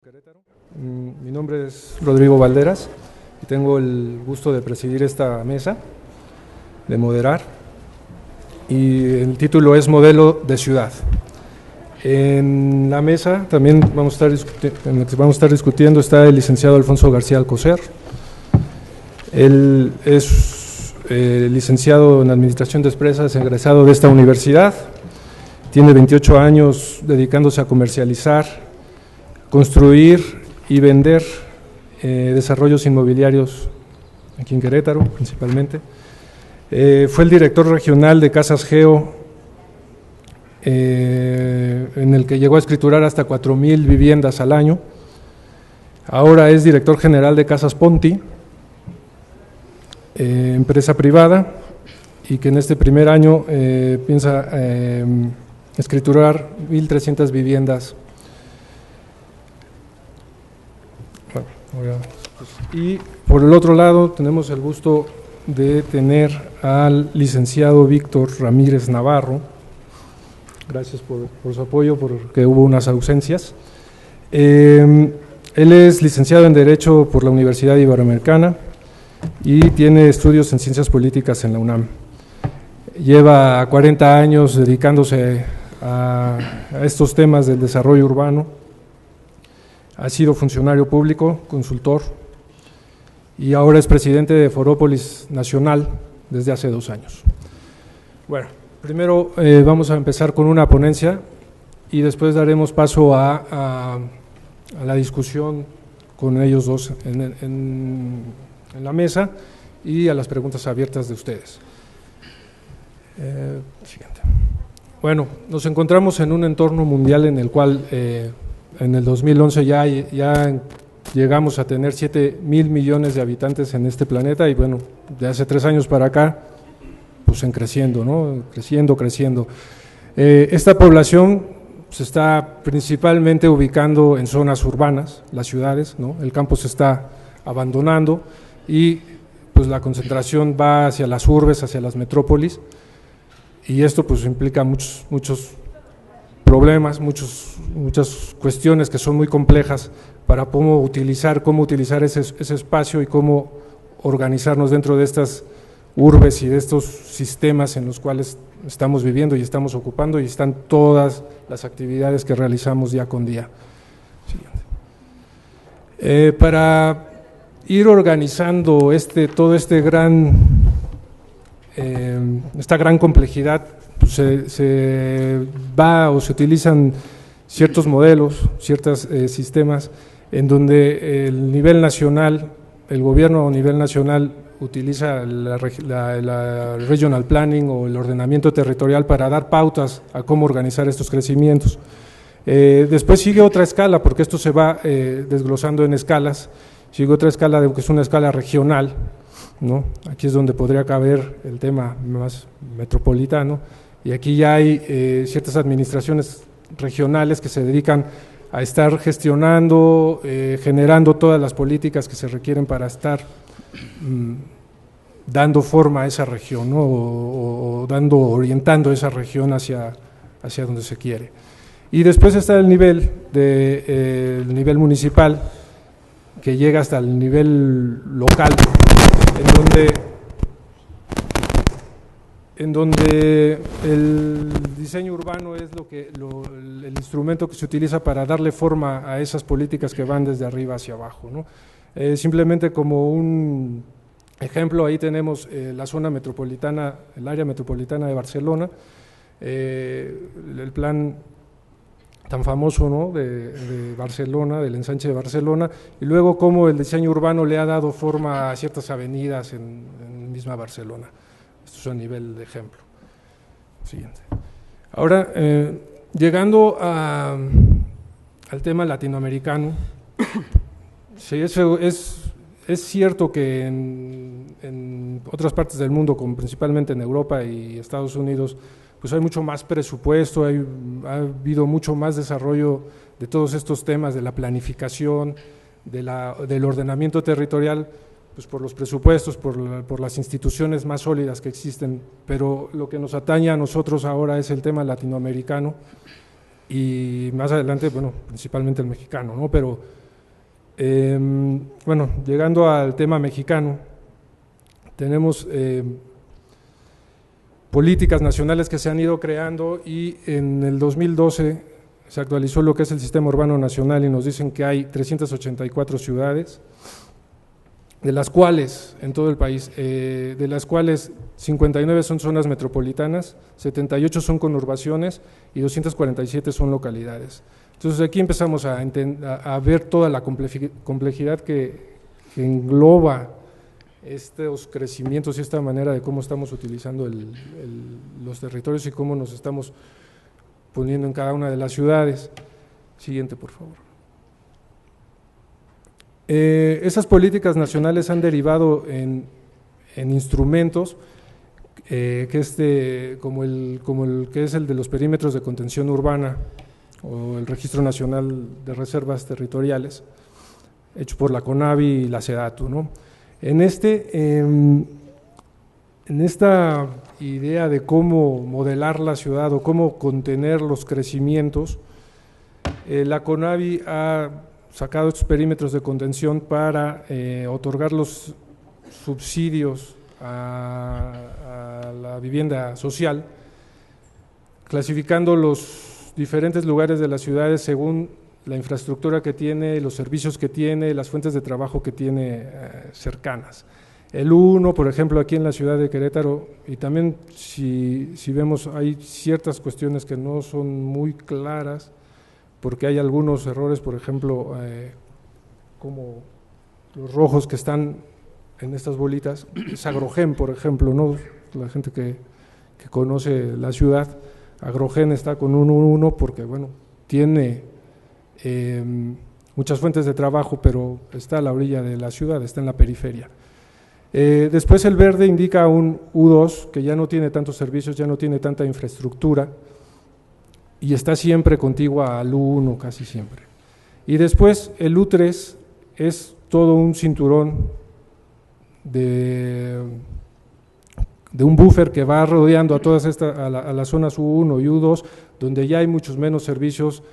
Querétaro. Mi nombre es Rodrigo Valderas y tengo el gusto de presidir esta mesa, de moderar, y el título es Modelo de Ciudad. En la mesa también vamos a estar discutiendo está el licenciado Alfonso García Alcocer. Él es licenciado en Administración de Empresas, egresado de esta universidad, tiene 28 años dedicándose a comercializar, construir y vender desarrollos inmobiliarios aquí en Querétaro principalmente. Fue el director regional de Casas Geo, en el que llegó a escriturar hasta 4,000 viviendas al año. Ahora es director general de Casas Ponti, empresa privada, y que en este primer año piensa escriturar 1,300 viviendas. Y por el otro lado tenemos el gusto de tener al licenciado Víctor Ramírez Navarro. Gracias por su apoyo, porque hubo unas ausencias. Él es licenciado en Derecho por la Universidad Iberoamericana y tiene estudios en Ciencias Políticas en la UNAM. Lleva 40 años dedicándose a estos temas del desarrollo urbano. Ha sido funcionario público, consultor, y ahora es presidente de Forópolis Nacional desde hace 2 años. Bueno, primero vamos a empezar con una ponencia y después daremos paso a la discusión con ellos dos en la mesa y a las preguntas abiertas de ustedes. Siguiente. Bueno, nos encontramos en un entorno mundial en el cual en el 2011 ya llegamos a tener 7,000 millones de habitantes en este planeta y bueno, de hace 3 años para acá, pues en creciendo, ¿no? Creciendo. Esta población se está principalmente ubicando en zonas urbanas, las ciudades, ¿no? El campo se está abandonando y pues la concentración va hacia las urbes, hacia las metrópolis, y esto pues implica muchos problemas, muchas cuestiones que son muy complejas para cómo utilizar ese espacio y cómo organizarnos dentro de estas urbes y de estos sistemas en los cuales estamos viviendo y estamos ocupando, y están todas las actividades que realizamos día con día. Para ir organizando esta gran complejidad, pues se utilizan ciertos modelos, ciertos sistemas en donde el nivel nacional, el gobierno a nivel nacional utiliza la regional planning o el ordenamiento territorial para dar pautas a cómo organizar estos crecimientos. Después sigue otra escala, porque esto se va desglosando en escalas, sigue otra escala que es una escala regional, ¿no? Aquí es donde podría caber el tema más metropolitano, y aquí ya hay ciertas administraciones regionales que se dedican a estar gestionando, generando todas las políticas que se requieren para estar dando forma a esa región, ¿no? o orientando esa región hacia donde se quiere. Y después está el nivel municipal, que llega hasta el nivel local, en donde el diseño urbano es el instrumento que se utiliza para darle forma a esas políticas que van desde arriba hacia abajo, ¿no? Simplemente como un ejemplo, ahí tenemos la zona metropolitana, el área metropolitana de Barcelona, el plan tan famoso, ¿no? de Barcelona, del ensanche de Barcelona, y luego cómo el diseño urbano le ha dado forma a ciertas avenidas en misma Barcelona. Esto es a nivel de ejemplo. Siguiente. Ahora, llegando al tema latinoamericano, sí, es cierto que en otras partes del mundo, como principalmente en Europa y Estados Unidos, pues hay mucho más presupuesto, ha habido mucho más desarrollo de todos estos temas, de la planificación, del ordenamiento territorial, pues por los presupuestos, por las instituciones más sólidas que existen, pero lo que nos atañe a nosotros ahora es el tema latinoamericano, y más adelante, bueno, principalmente el mexicano, ¿no? Pero, bueno, llegando al tema mexicano, tenemos políticas nacionales que se han ido creando y en el 2012 se actualizó lo que es el Sistema Urbano Nacional y nos dicen que hay 384 ciudades, de las cuales, en todo el país, de las cuales 59 son zonas metropolitanas, 78 son conurbaciones y 247 son localidades. Entonces aquí empezamos a ver toda la complejidad que engloba estos crecimientos y esta manera de cómo estamos utilizando los territorios y cómo nos estamos poniendo en cada una de las ciudades. Siguiente, por favor. Esas políticas nacionales han derivado en instrumentos como el que es el de los perímetros de contención urbana o el Registro Nacional de Reservas Territoriales, hecho por la CONAVI y la SEDATU, ¿no? En esta idea de cómo modelar la ciudad o cómo contener los crecimientos, la CONAVI ha sacado estos perímetros de contención para otorgar los subsidios a la vivienda social, clasificando los diferentes lugares de las ciudades según la infraestructura que tiene, los servicios que tiene, las fuentes de trabajo que tiene cercanas. El 1, por ejemplo, aquí en la ciudad de Querétaro, y también si vemos, hay ciertas cuestiones que no son muy claras, porque hay algunos errores, por ejemplo, como los rojos que están en estas bolitas, es Agrogen, por ejemplo, ¿no? La gente que conoce la ciudad, Agrogen está con un 1 porque, bueno, tiene muchas fuentes de trabajo, pero está a la orilla de la ciudad, está en la periferia. Después el verde indica un U2 que ya no tiene tantos servicios, ya no tiene tanta infraestructura y está siempre contigua al U1 casi siempre. Y después el U3 es todo un cinturón de un buffer que va rodeando a todas a las zonas U1 y U2, donde ya hay muchos menos servicios,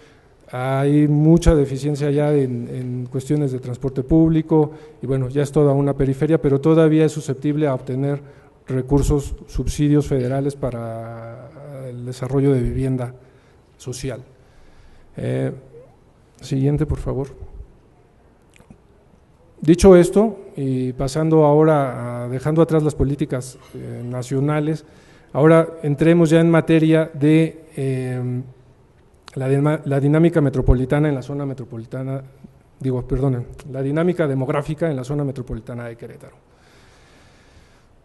hay mucha deficiencia ya en cuestiones de transporte público y bueno, ya es toda una periferia, pero todavía es susceptible a obtener recursos, subsidios federales para el desarrollo de vivienda social. Siguiente, por favor. Dicho esto, y pasando ahora, dejando atrás las políticas nacionales, ahora entremos ya en materia de la dinámica metropolitana en la zona metropolitana, la dinámica demográfica en la zona metropolitana de Querétaro.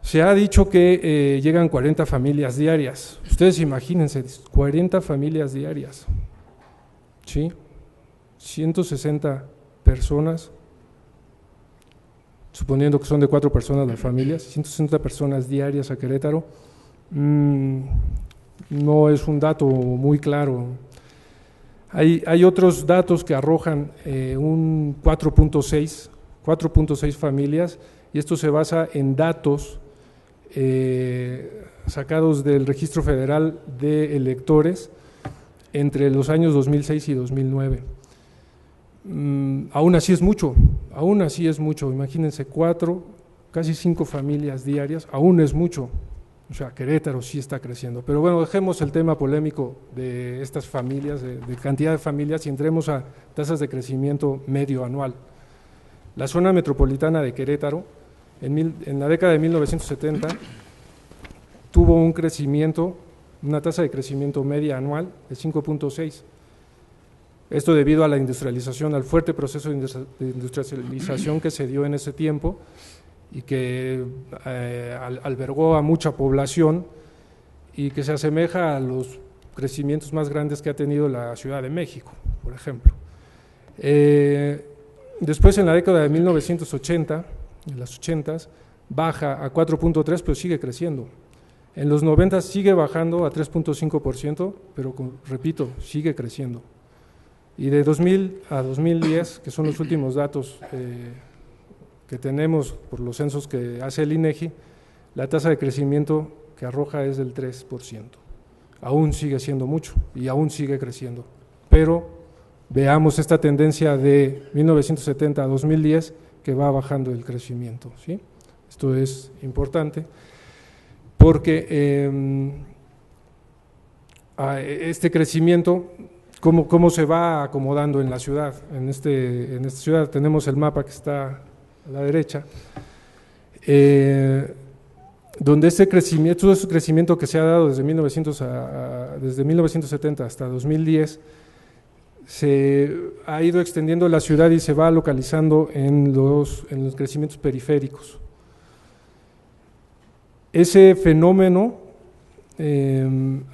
Se ha dicho que llegan 40 familias diarias. Ustedes imagínense, 40 familias diarias, ¿sí? 160 personas, suponiendo que son de 4 personas las familias, 160 personas diarias a Querétaro, no es un dato muy claro. Hay otros datos que arrojan un 4.6 familias, y esto se basa en datos sacados del Registro Federal de Electores entre los años 2006 y 2009. Aún así es mucho, imagínense 4, casi 5 familias diarias, aún es mucho. O sea, Querétaro sí está creciendo, pero bueno, dejemos el tema polémico de estas familias, de cantidad de familias, y entremos a tasas de crecimiento medio anual. La zona metropolitana de Querétaro, en la década de 1970, tuvo un crecimiento, una tasa de crecimiento media anual de 5.6. Esto debido a la industrialización, al fuerte proceso de industrialización que se dio en ese tiempo, y que albergó a mucha población y que se asemeja a los crecimientos más grandes que ha tenido la Ciudad de México, por ejemplo. Después, en la década de 1980, en las 80s, baja a 4.3, pero sigue creciendo. En los 90 sigue bajando a 3.5%, pero repito, sigue creciendo. Y de 2000 a 2010, que son los últimos datos que tenemos por los censos que hace el INEGI, la tasa de crecimiento que arroja es del 3%. Aún sigue siendo mucho y aún sigue creciendo. pero veamos esta tendencia de 1970 a 2010 que va bajando el crecimiento, ¿sí? Esto es importante porque este crecimiento, ¿cómo se va acomodando en la ciudad? En esta ciudad tenemos el mapa que está a la derecha, donde ese crecimiento que se ha dado desde 1970 hasta 2010, se ha ido extendiendo la ciudad y se va localizando en los crecimientos periféricos. Ese fenómeno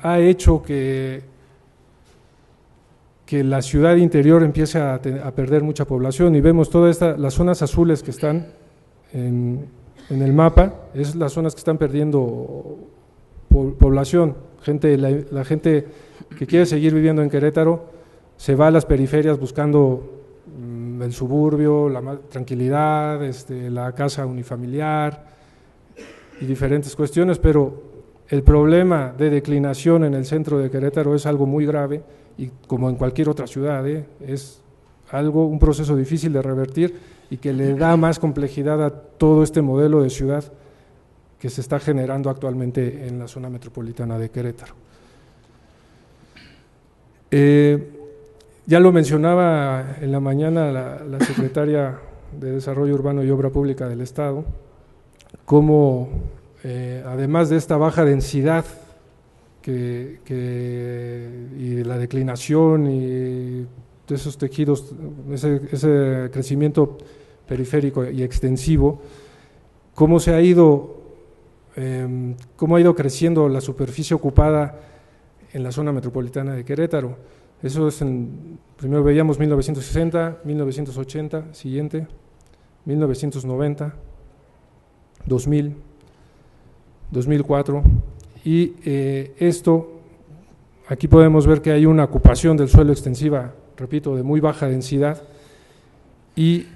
ha hecho que la ciudad interior empiece a perder mucha población, y vemos todas las zonas azules que están en el mapa, es las zonas que están perdiendo población. La gente que quiere seguir viviendo en Querétaro se va a las periferias buscando el suburbio, la tranquilidad, la casa unifamiliar y diferentes cuestiones, pero el problema de declinación en el centro de Querétaro es algo muy grave, y como en cualquier otra ciudad, es un proceso difícil de revertir y que le da más complejidad a todo este modelo de ciudad que se está generando actualmente en la zona metropolitana de Querétaro. Ya lo mencionaba en la mañana la secretaria de Desarrollo Urbano y Obra Pública del Estado, cómo además de esta baja densidad y de la declinación y de esos tejidos, ese crecimiento periférico y extensivo, cómo ha ido creciendo la superficie ocupada en la zona metropolitana de Querétaro. Eso es primero veíamos 1960, 1980, siguiente, 1990, 2000, 2004, y aquí podemos ver que hay una ocupación del suelo extensiva, repito, de muy baja densidad, y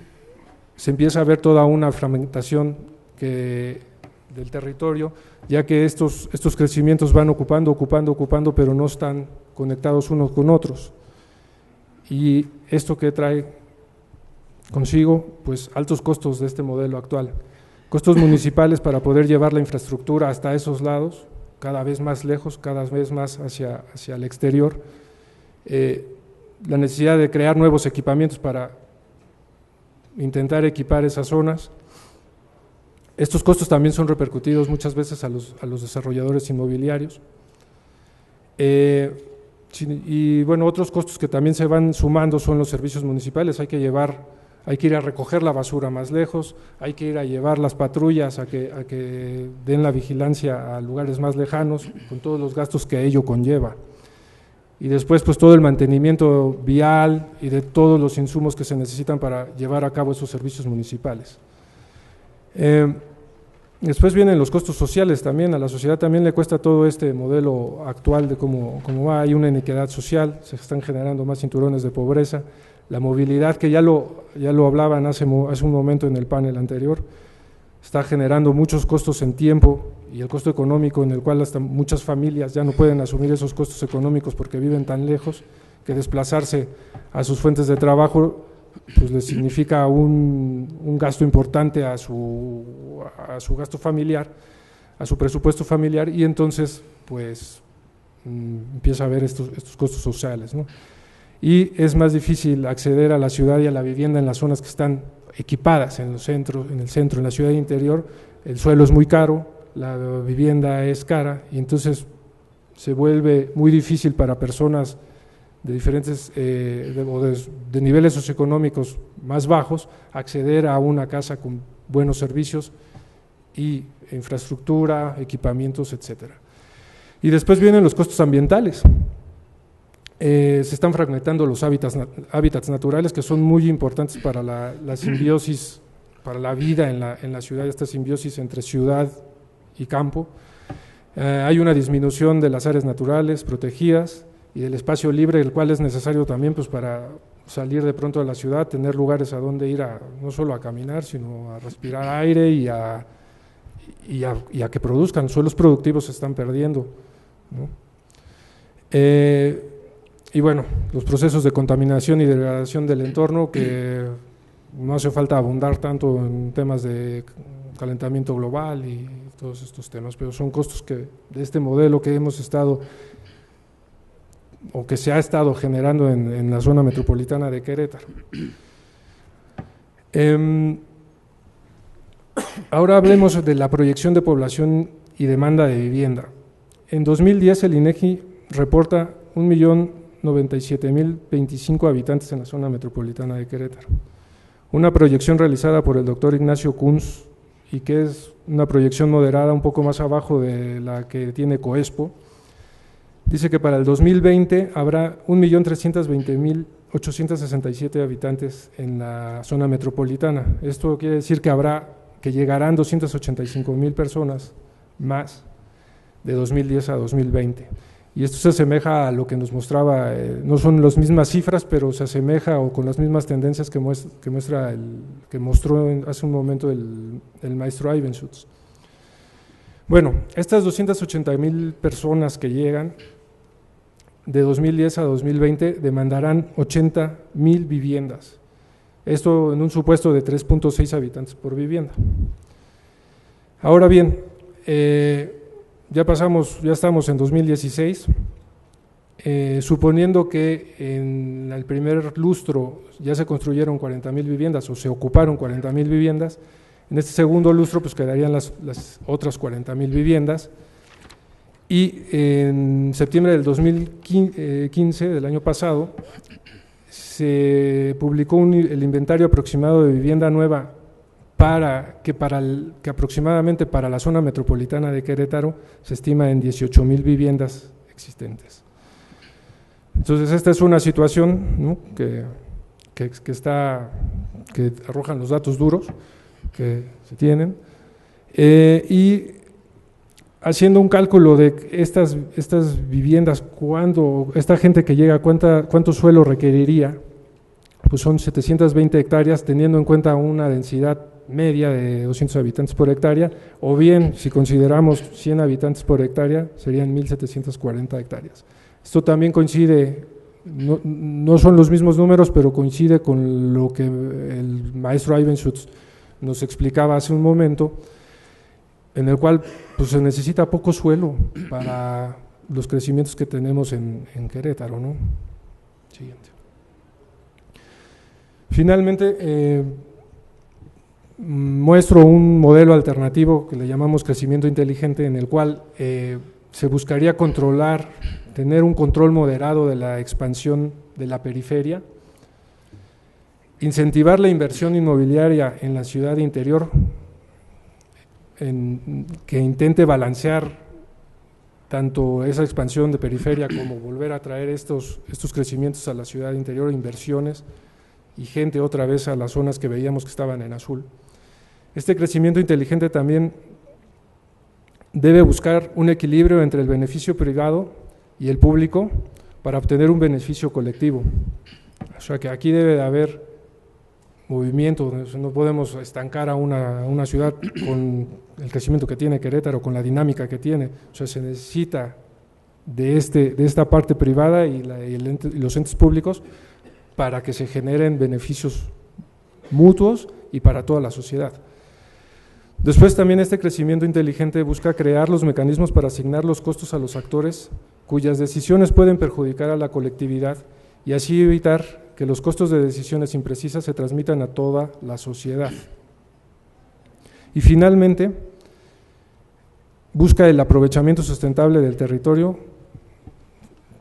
se empieza a ver toda una fragmentación del territorio, ya que estos crecimientos van ocupando, pero no están conectados unos con otros. Y esto que trae consigo, pues altos costos de este modelo actual, costos municipales para poder llevar la infraestructura hasta esos lados, cada vez más lejos, cada vez más hacia el exterior, la necesidad de crear nuevos equipamientos para intentar equipar esas zonas. Estos costos también son repercutidos muchas veces a los desarrolladores inmobiliarios. Y bueno, otros costos que también se van sumando son los servicios municipales. Hay que ir a recoger la basura más lejos, hay que ir a llevar las patrullas a que den la vigilancia a lugares más lejanos, con todos los gastos que ello conlleva. Y después pues todo el mantenimiento vial y de todos los insumos que se necesitan para llevar a cabo esos servicios municipales. Después vienen los costos sociales también. A la sociedad también le cuesta todo este modelo actual de cómo va, hay una inequidad social, se están generando más cinturones de pobreza, la movilidad que ya lo hablaban hace un momento en el panel anterior, está generando muchos costos en tiempo y el costo económico, en el cual hasta muchas familias ya no pueden asumir esos costos económicos porque viven tan lejos, que desplazarse a sus fuentes de trabajo pues les significa un gasto importante a su gasto familiar, a su presupuesto familiar, y entonces pues empieza a haber estos costos sociales, ¿no? Y es más difícil acceder a la ciudad y a la vivienda en las zonas que están equipadas, en el centro, en la ciudad interior. El suelo es muy caro, la vivienda es cara, y entonces se vuelve muy difícil para personas de diferentes de niveles socioeconómicos más bajos acceder a una casa con buenos servicios y infraestructura, equipamientos, etcétera. Y después vienen los costos ambientales. Se están fragmentando los hábitats naturales, que son muy importantes para la simbiosis, para la vida en la ciudad, esta simbiosis entre ciudad y campo. Hay una disminución de las áreas naturales protegidas y del espacio libre, el cual es necesario también pues para salir de pronto de la ciudad, tener lugares a donde ir no solo a caminar, sino a respirar aire y a que produzcan. Suelos productivos se están perdiendo, ¿no? y bueno, los procesos de contaminación y degradación del entorno, que no hace falta abundar tanto en temas de calentamiento global y todos estos temas, pero son costos que de este modelo que hemos estado o que se ha estado generando en la zona metropolitana de Querétaro. Ahora hablemos de la proyección de población y demanda de vivienda. En 2010 el INEGI reporta 1.097.025 habitantes en la zona metropolitana de Querétaro. Una proyección realizada por el doctor Ignacio Kunz, y que es una proyección moderada un poco más abajo de la que tiene Coespo, dice que para el 2020 habrá 1.320.867 habitantes en la zona metropolitana. Esto quiere decir que llegarán 285.000 personas más de 2010 a 2020. Y esto se asemeja a lo que nos mostraba, no son las mismas cifras, pero se asemeja o con las mismas tendencias que mostró hace un momento el maestro Eibenschutz. Bueno, estas 280.000 personas que llegan de 2010 a 2020 demandarán 80.000 viviendas. Esto en un supuesto de 3.6 habitantes por vivienda. Ahora bien, ya estamos en 2016, suponiendo que en el primer lustro ya se construyeron 40.000 viviendas o se ocuparon 40.000 viviendas, en este segundo lustro pues quedarían las otras 40.000 viviendas, y en septiembre del 2015, del año pasado, se publicó el inventario aproximado de vivienda nueva que aproximadamente para la zona metropolitana de Querétaro se estima en 18.000 viviendas existentes. Entonces esta es una situación, ¿no?, que arrojan los datos duros que se tienen, y haciendo un cálculo de estas viviendas, esta gente que llega, cuánto suelo requeriría, pues son 720 hectáreas, teniendo en cuenta una densidad media de 200 habitantes por hectárea, o bien, si consideramos 100 habitantes por hectárea, serían 1.740 hectáreas. Esto también coincide, no son los mismos números, pero coincide con lo que el maestro Eibenschutz nos explicaba hace un momento, en el cual pues, se necesita poco suelo para los crecimientos que tenemos en Querétaro, ¿no? Siguiente. Finalmente, muestro un modelo alternativo que le llamamos crecimiento inteligente, en el cual se buscaría tener un control moderado de la expansión de la periferia, incentivar la inversión inmobiliaria en la ciudad interior, que intente balancear tanto esa expansión de periferia como volver a traer estos crecimientos a la ciudad interior, inversiones y gente otra vez a las zonas que veíamos que estaban en azul. Este crecimiento inteligente también debe buscar un equilibrio entre el beneficio privado y el público para obtener un beneficio colectivo. O sea que aquí debe de haber movimiento, no podemos estancar a una ciudad con el crecimiento que tiene Querétaro, con la dinámica que tiene. O sea, se necesita de esta parte privada y los entes públicos para que se generen beneficios mutuos y para toda la sociedad. Después también este crecimiento inteligente busca crear los mecanismos para asignar los costos a los actores cuyas decisiones pueden perjudicar a la colectividad y así evitar que los costos de decisiones imprecisas se transmitan a toda la sociedad. Y finalmente, busca el aprovechamiento sustentable del territorio,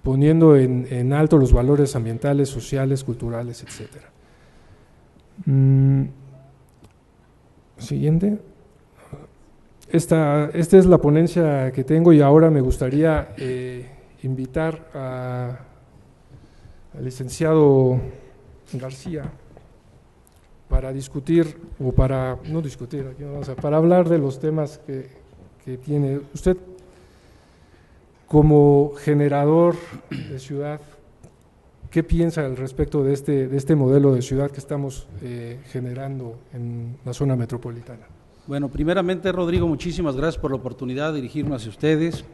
poniendo en alto los valores ambientales, sociales, culturales, etc. Siguiente. Esta es la ponencia que tengo y ahora me gustaría invitar al licenciado García para discutir, o para, no discutir, aquí no, para hablar de los temas que tiene usted como generador de ciudad. ¿Qué piensa al respecto de este modelo de ciudad que estamos generando en la zona metropolitana? Bueno, primeramente, Rodrigo, muchísimas gracias por la oportunidad de dirigirme hacia ustedes.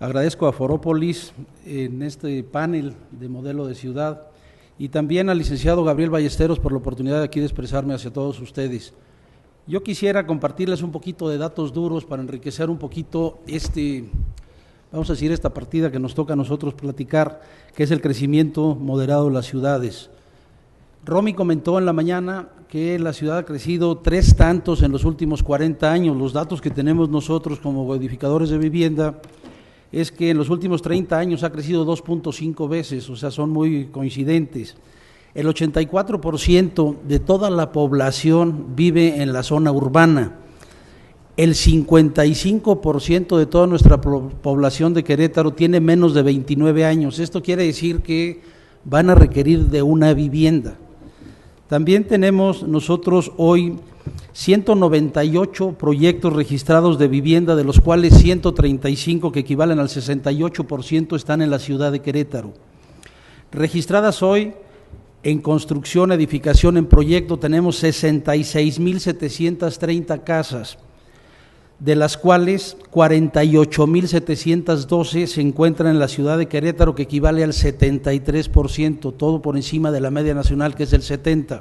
Agradezco a Forópolis en este panel de modelo de ciudad y también al licenciado Gabriel Ballesteros por la oportunidad de aquí de expresarme hacia todos ustedes. Yo quisiera compartirles un poquito de datos duros para enriquecer un poquito vamos a decir, esta partida que nos toca a nosotros platicar, que es el crecimiento moderado de las ciudades. Romy comentó en la mañana que la ciudad ha crecido 3 tantos en los últimos 40 años. Los datos que tenemos nosotros como edificadores de vivienda es que en los últimos 30 años ha crecido 2.5 veces, o sea, son muy coincidentes. El 84% de toda la población vive en la zona urbana. El 55% de toda nuestra población de Querétaro tiene menos de 29 años. Esto quiere decir que van a requerir de una vivienda. También tenemos nosotros hoy 198 proyectos registrados de vivienda, de los cuales 135, que equivalen al 68%, están en la ciudad de Querétaro. Registradas hoy en construcción, edificación, en proyecto, tenemos 66.730 casas, de las cuales 48.712 se encuentran en la ciudad de Querétaro, que equivale al 73%, todo por encima de la media nacional, que es del 70%.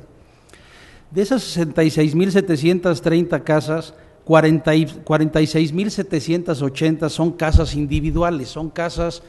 De esas 66.730 casas, 46.780 son casas individuales, son casas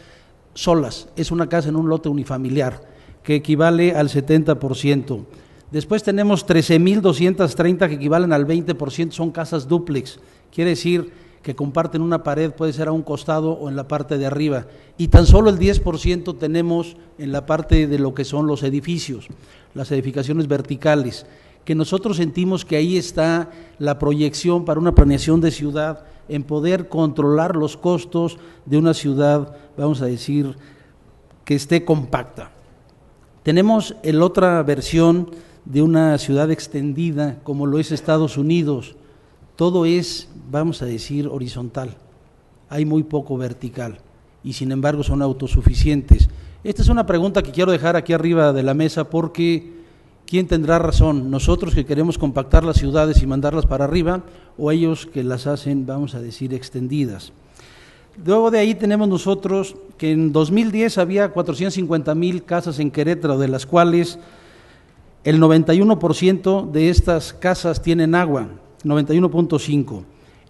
solas, es una casa en un lote unifamiliar, que equivale al 70%. Después tenemos 13.230 que equivalen al 20%, son casas dúplex, quiere decir que comparten una pared, puede ser a un costado o en la parte de arriba, y tan solo el 10% tenemos en la parte de lo que son los edificios, las edificaciones verticales, que nosotros sentimos que ahí está la proyección para una planeación de ciudad, en poder controlar los costos de una ciudad, vamos a decir, que esté compacta. Tenemos la otra versión de una ciudad extendida, como lo es Estados Unidos. Todo es, vamos a decir, horizontal, hay muy poco vertical, y sin embargo son autosuficientes. Esta es una pregunta que quiero dejar aquí arriba de la mesa, porque ¿quién tendrá razón? ¿Nosotros que queremos compactar las ciudades y mandarlas para arriba, o ellos que las hacen, vamos a decir, extendidas? Luego de ahí tenemos nosotros que en 2010 había 450,000 casas en Querétaro, de las cuales el 91% de estas casas tienen agua, 91.5%,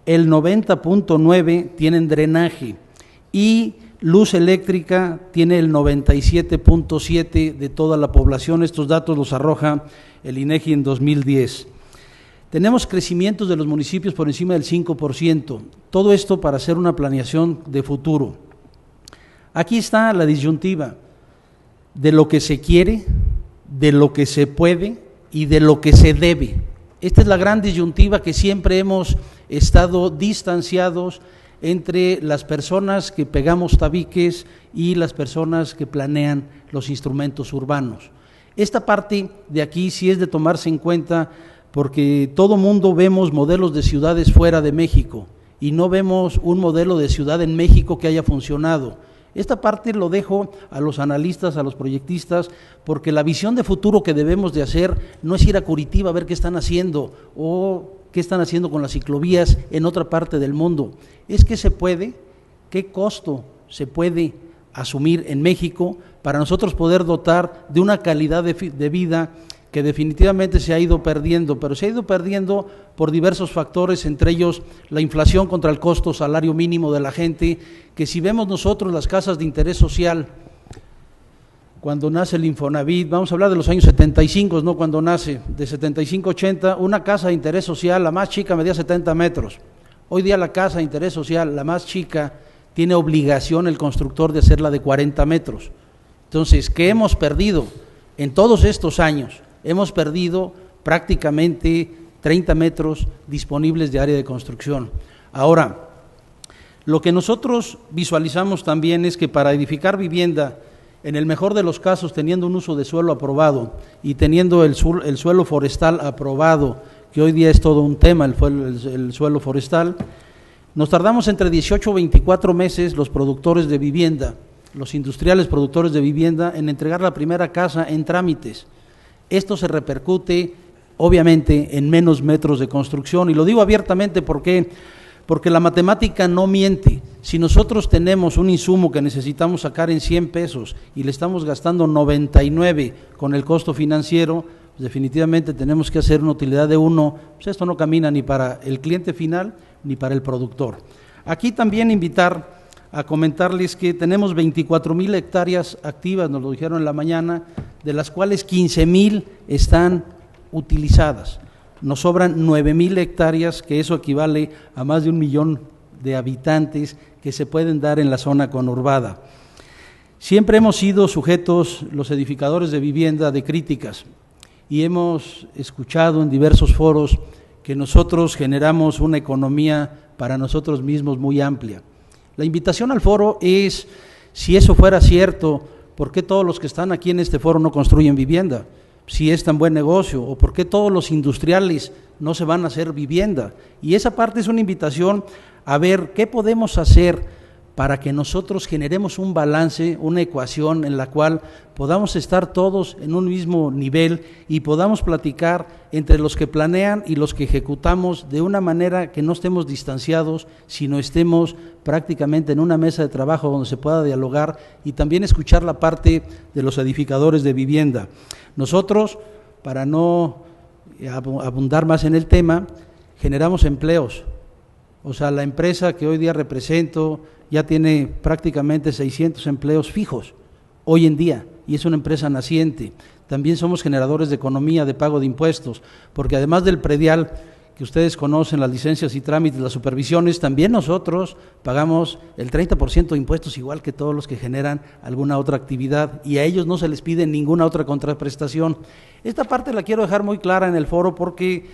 el 90.9% tienen drenaje, y luz eléctrica tiene el 97.7% de toda la población. Estos datos los arroja el INEGI en 2010. Tenemos crecimientos de los municipios por encima del 5%, todo esto para hacer una planeación de futuro. Aquí está la disyuntiva de lo que se quiere, de lo que se puede y de lo que se debe. Esta es la gran disyuntiva que siempre hemos estado distanciados entre las personas que pegamos tabiques y las personas que planean los instrumentos urbanos. Esta parte de aquí sí es de tomarse en cuenta, porque todo mundo vemos modelos de ciudades fuera de México y no vemos un modelo de ciudad en México que haya funcionado. Esta parte lo dejo a los analistas, a los proyectistas, porque la visión de futuro que debemos de hacer no es ir a Curitiba a ver qué están haciendo o qué están haciendo con las ciclovías en otra parte del mundo. Es que se puede, qué costo se puede asumir en México para nosotros poder dotar de una calidad de vida que definitivamente se ha ido perdiendo, pero se ha ido perdiendo por diversos factores, entre ellos la inflación contra el costo salario mínimo de la gente, que si vemos nosotros las casas de interés social, cuando nace el Infonavit, vamos a hablar de los años 75, ¿no? Cuando nace, de 75-80, una casa de interés social, la más chica, medía 70 metros. Hoy día la casa de interés social, la más chica, tiene obligación el constructor de hacerla de 40 metros. Entonces, ¿qué hemos perdido? En todos estos años, hemos perdido prácticamente 30 metros disponibles de área de construcción. Ahora, lo que nosotros visualizamos también es que para edificar vivienda, en el mejor de los casos, teniendo un uso de suelo aprobado y teniendo el suelo forestal aprobado, que hoy día es todo un tema, el suelo forestal, nos tardamos entre 18 o 24 meses los productores de vivienda, los industriales productores de vivienda, en entregar la primera casa en trámites. Esto se repercute, obviamente, en menos metros de construcción, y lo digo abiertamente porque porque la matemática no miente. Si nosotros tenemos un insumo que necesitamos sacar en 100 pesos y le estamos gastando 99 con el costo financiero, pues definitivamente tenemos que hacer una utilidad de 1, pues esto no camina ni para el cliente final ni para el productor. Aquí también invitar a comentarles que tenemos 24,000 hectáreas activas, nos lo dijeron en la mañana, de las cuales 15,000 están utilizadas. Nos sobran 9,000 hectáreas, que eso equivale a más de 1 millón de habitantes que se pueden dar en la zona conurbada. Siempre hemos sido sujetos, los edificadores de vivienda, de críticas, y hemos escuchado en diversos foros que nosotros generamos una economía para nosotros mismos muy amplia. La invitación al foro es, si eso fuera cierto, ¿por qué todos los que están aquí en este foro no construyen vivienda? Si es tan buen negocio, o por qué todos los industriales no se van a hacer vivienda. Y esa parte es una invitación a ver qué podemos hacer para que nosotros generemos un balance, una ecuación en la cual podamos estar todos en un mismo nivel y podamos platicar entre los que planean y los que ejecutamos de una manera que no estemos distanciados, sino estemos prácticamente en una mesa de trabajo donde se pueda dialogar y también escuchar la parte de los edificadores de vivienda. Nosotros, para no abundar más en el tema, generamos empleos. O sea, la empresa que hoy día represento ya tiene prácticamente 600 empleos fijos hoy en día, y es una empresa naciente. También somos generadores de economía, de pago de impuestos, porque además del predial, que ustedes conocen, las licencias y trámites, las supervisiones, también nosotros pagamos el 30% de impuestos, igual que todos los que generan alguna otra actividad, y a ellos no se les pide ninguna otra contraprestación. Esta parte la quiero dejar muy clara en el foro porque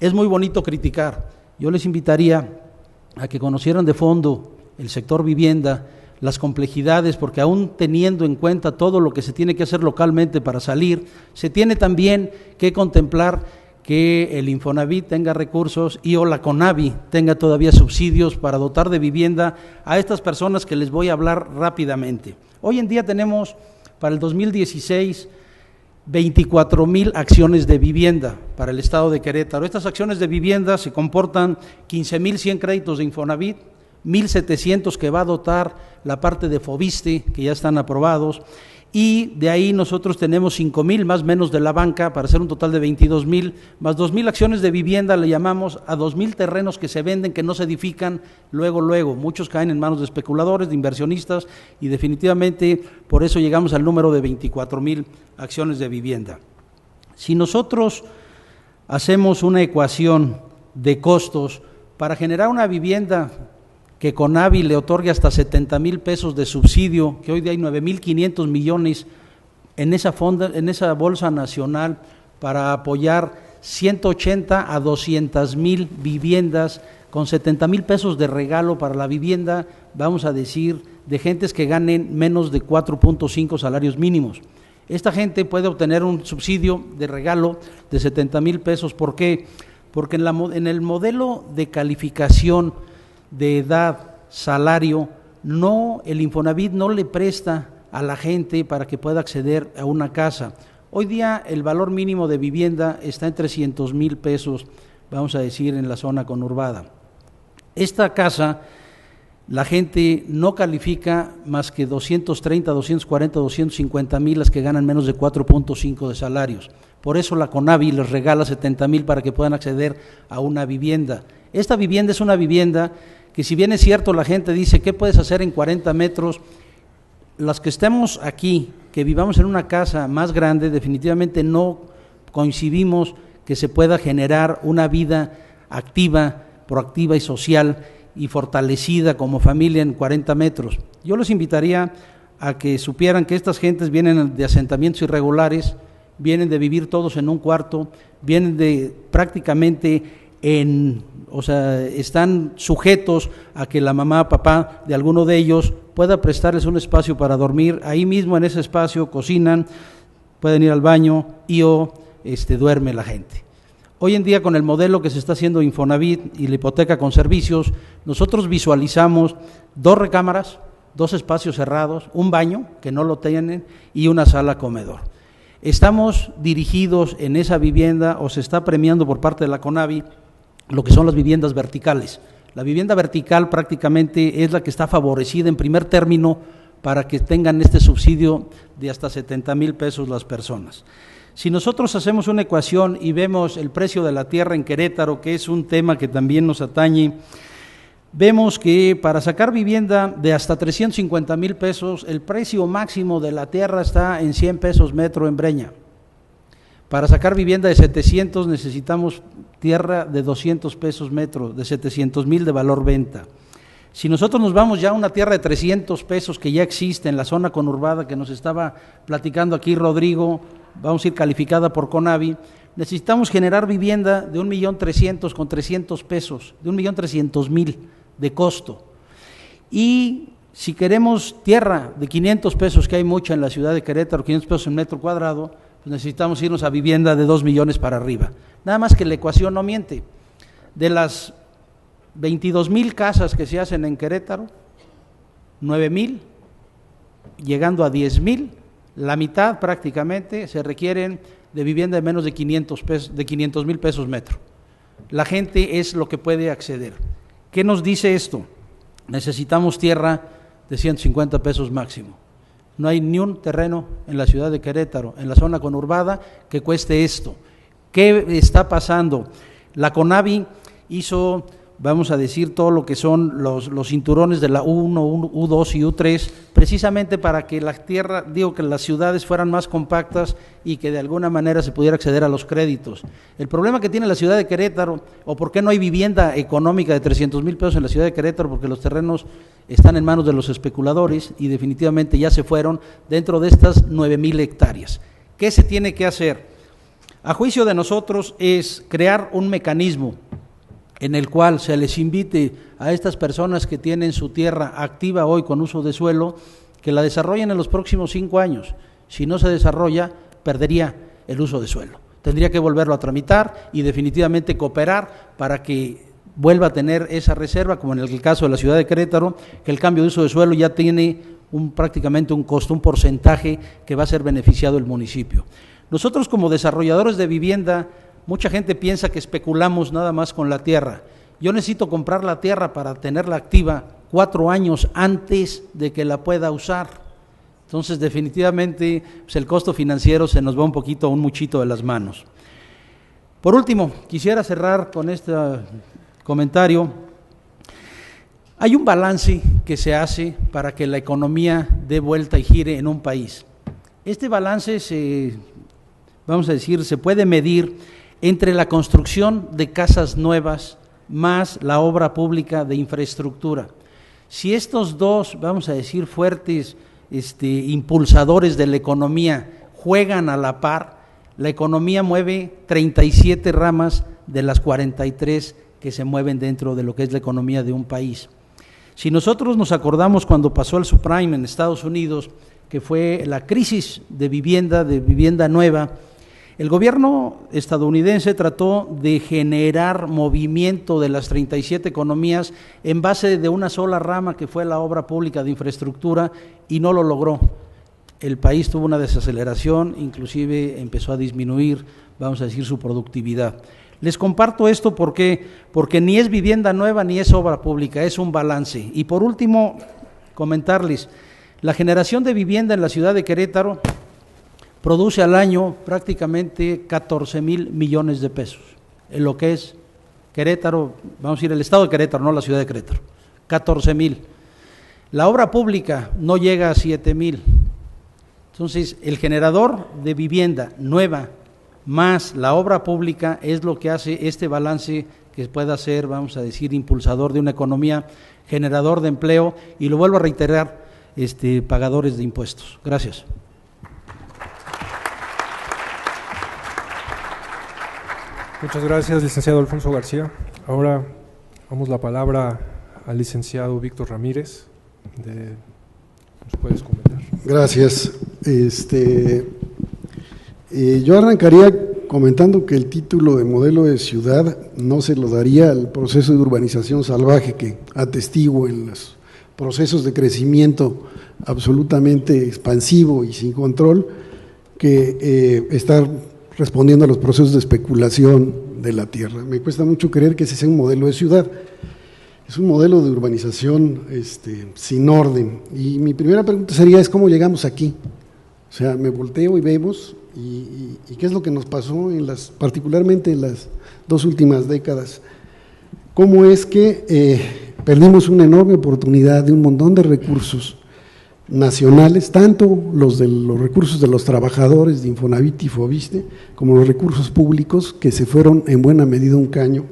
es muy bonito criticar. Yo les invitaría a que conocieran de fondo el sector vivienda, las complejidades, porque aún teniendo en cuenta todo lo que se tiene que hacer localmente para salir, se tiene también que contemplar que el Infonavit tenga recursos y o la CONAVI tenga todavía subsidios para dotar de vivienda a estas personas que les voy a hablar rápidamente. Hoy en día tenemos para el 2016 24,000 acciones de vivienda para el estado de Querétaro. Estas acciones de vivienda se comportan 15,100 créditos de Infonavit, 1,700 que va a dotar la parte de Fobiste, que ya están aprobados, y de ahí nosotros tenemos 5,000 más menos de la banca, para hacer un total de 22,000, más 2,000 acciones de vivienda, le llamamos a 2,000 terrenos que se venden, que no se edifican luego, muchos caen en manos de especuladores, de inversionistas, y definitivamente por eso llegamos al número de 24,000 acciones de vivienda. Si nosotros hacemos una ecuación de costos para generar una vivienda que CONAVI le otorgue hasta 70,000 pesos de subsidio, que hoy día hay 9,500 millones en esa bolsa nacional para apoyar 180 a 200,000 viviendas con 70,000 pesos de regalo para la vivienda, vamos a decir, de gentes que ganen menos de 4.5 salarios mínimos. Esta gente puede obtener un subsidio de regalo de 70,000 pesos. ¿Por qué? Porque en el modelo de calificación de edad, salario, el Infonavit no le presta a la gente para que pueda acceder a una casa. Hoy día el valor mínimo de vivienda está en 300,000 pesos, vamos a decir, en la zona conurbada. Esta casa, la gente no califica más que 230, 240, 250,000 las que ganan menos de 4.5 de salarios. Por eso la CONAVI les regala 70,000 para que puedan acceder a una vivienda. Esta vivienda es una vivienda que, si bien es cierto, la gente dice, ¿qué puedes hacer en 40 metros? Las que estemos aquí, que vivamos en una casa más grande, definitivamente no coincidimos que se pueda generar una vida activa, proactiva y social y fortalecida como familia en 40 metros. Yo los invitaría a que supieran que estas gentes vienen de asentamientos irregulares, vienen de vivir todos en un cuarto, vienen de prácticamente están sujetos a que la mamá, papá de alguno de ellos pueda prestarles un espacio para dormir. Ahí mismo en ese espacio cocinan, pueden ir al baño y duerme la gente. Hoy en día, con el modelo que se está haciendo Infonavit y la hipoteca con servicios, nosotros visualizamos 2 recámaras, 2 espacios cerrados, un baño que no lo tienen y una sala comedor. Estamos dirigidos en esa vivienda, o se está premiando por parte de la CONAVI lo que son las viviendas verticales. La vivienda vertical prácticamente es la que está favorecida en primer término para que tengan este subsidio de hasta 70,000 pesos las personas. Si nosotros hacemos una ecuación y vemos el precio de la tierra en Querétaro, que es un tema que también nos atañe, vemos que para sacar vivienda de hasta 350,000 pesos, el precio máximo de la tierra está en 100 pesos metro en Breña. Para sacar vivienda de 700 necesitamos tierra de 200 pesos metro, de 700,000 de valor venta. Si nosotros nos vamos ya a una tierra de 300 pesos que ya existe en la zona conurbada que nos estaba platicando aquí Rodrigo, vamos a ir calificada por Conavi, necesitamos generar vivienda de 1,300,000 con 300 pesos, de 1,300,000 de costo. Y si queremos tierra de 500 pesos, que hay mucha en la ciudad de Querétaro, 500 pesos en metro cuadrado, pues necesitamos irnos a vivienda de 2 millones para arriba. Nada más que la ecuación no miente. De las 22,000 casas que se hacen en Querétaro, 9,000, llegando a 10,000, la mitad prácticamente se requieren de vivienda de menos de 500,000 pesos metro. La gente es lo que puede acceder. ¿Qué nos dice esto? Necesitamos tierra de 150 pesos máximo. No hay ni un terreno en la ciudad de Querétaro, en la zona conurbada, que cueste esto. ¿Qué está pasando? La Conavi hizo, vamos a decir, todo lo que son los cinturones de la U1, U2 y U3, precisamente para que la tierra, que las ciudades fueran más compactas y que de alguna manera se pudiera acceder a los créditos. El problema que tiene la ciudad de Querétaro, o por qué no hay vivienda económica de 300,000 pesos en la ciudad de Querétaro, porque los terrenos están en manos de los especuladores y definitivamente ya se fueron dentro de estas 9,000 hectáreas. ¿Qué se tiene que hacer? A juicio de nosotros es crear un mecanismo en el cual se les invite a estas personas que tienen su tierra activa hoy con uso de suelo, que la desarrollen en los próximos 5 años. Si no se desarrolla, perdería el uso de suelo. Tendría que volverlo a tramitar y definitivamente cooperar para que vuelva a tener esa reserva, como en el caso de la ciudad de Querétaro, que el cambio de uso de suelo ya tiene prácticamente un costo, un porcentaje que va a ser beneficiado el municipio. Nosotros como desarrolladores de vivienda, mucha gente piensa que especulamos nada más con la tierra. Yo necesito comprar la tierra para tenerla activa 4 años antes de que la pueda usar. Entonces, definitivamente, pues el costo financiero se nos va un muchito de las manos. Por último, quisiera cerrar con este comentario. Hay un balance que se hace para que la economía dé vuelta y gire en un país. Este balance se puede medir entre la construcción de casas nuevas más la obra pública de infraestructura. Si estos dos, fuertes impulsadores de la economía juegan a la par, la economía mueve 37 ramas de las 43 que se mueven dentro de lo que es la economía de un país. Si nosotros nos acordamos cuando pasó el subprime en Estados Unidos, que fue la crisis de vivienda nueva, el gobierno estadounidense trató de generar movimiento de las 37 economías en base de una sola rama que fue la obra pública de infraestructura y no lo logró. El país tuvo una desaceleración, inclusive empezó a disminuir, su productividad. Les comparto esto porque ni es vivienda nueva ni es obra pública, es un balance. Y por último, comentarles, la generación de vivienda en la ciudad de Querétaro produce al año prácticamente 14,000 millones de pesos, en lo que es Querétaro, el estado de Querétaro, no la ciudad de Querétaro, 14,000. La obra pública no llega a 7,000. Entonces, el generador de vivienda nueva más la obra pública es lo que hace este balance que pueda ser, impulsador de una economía, generador de empleo y, lo vuelvo a reiterar, pagadores de impuestos. Gracias. Muchas gracias, licenciado Alfonso García. Ahora damos la palabra al licenciado Víctor Ramírez. ¿Nos puedes comentar? Gracias. Yo arrancaría comentando que el título de modelo de ciudad no se lo daría al proceso de urbanización salvaje que atestiguo en los procesos de crecimiento absolutamente expansivo y sin control que está respondiendo a los procesos de especulación de la tierra. Me cuesta mucho creer que ese sea un modelo de ciudad. Es un modelo de urbanización sin orden. Y mi primera pregunta sería, ¿cómo llegamos aquí? O sea, me volteo y vemos, y qué es lo que nos pasó particularmente en las 2 últimas décadas. ¿Cómo es que perdimos una enorme oportunidad de un montón de recursos nacionales, tanto los recursos de los trabajadores de Infonavit y Foviste, como los recursos públicos que se fueron en buena medida un caño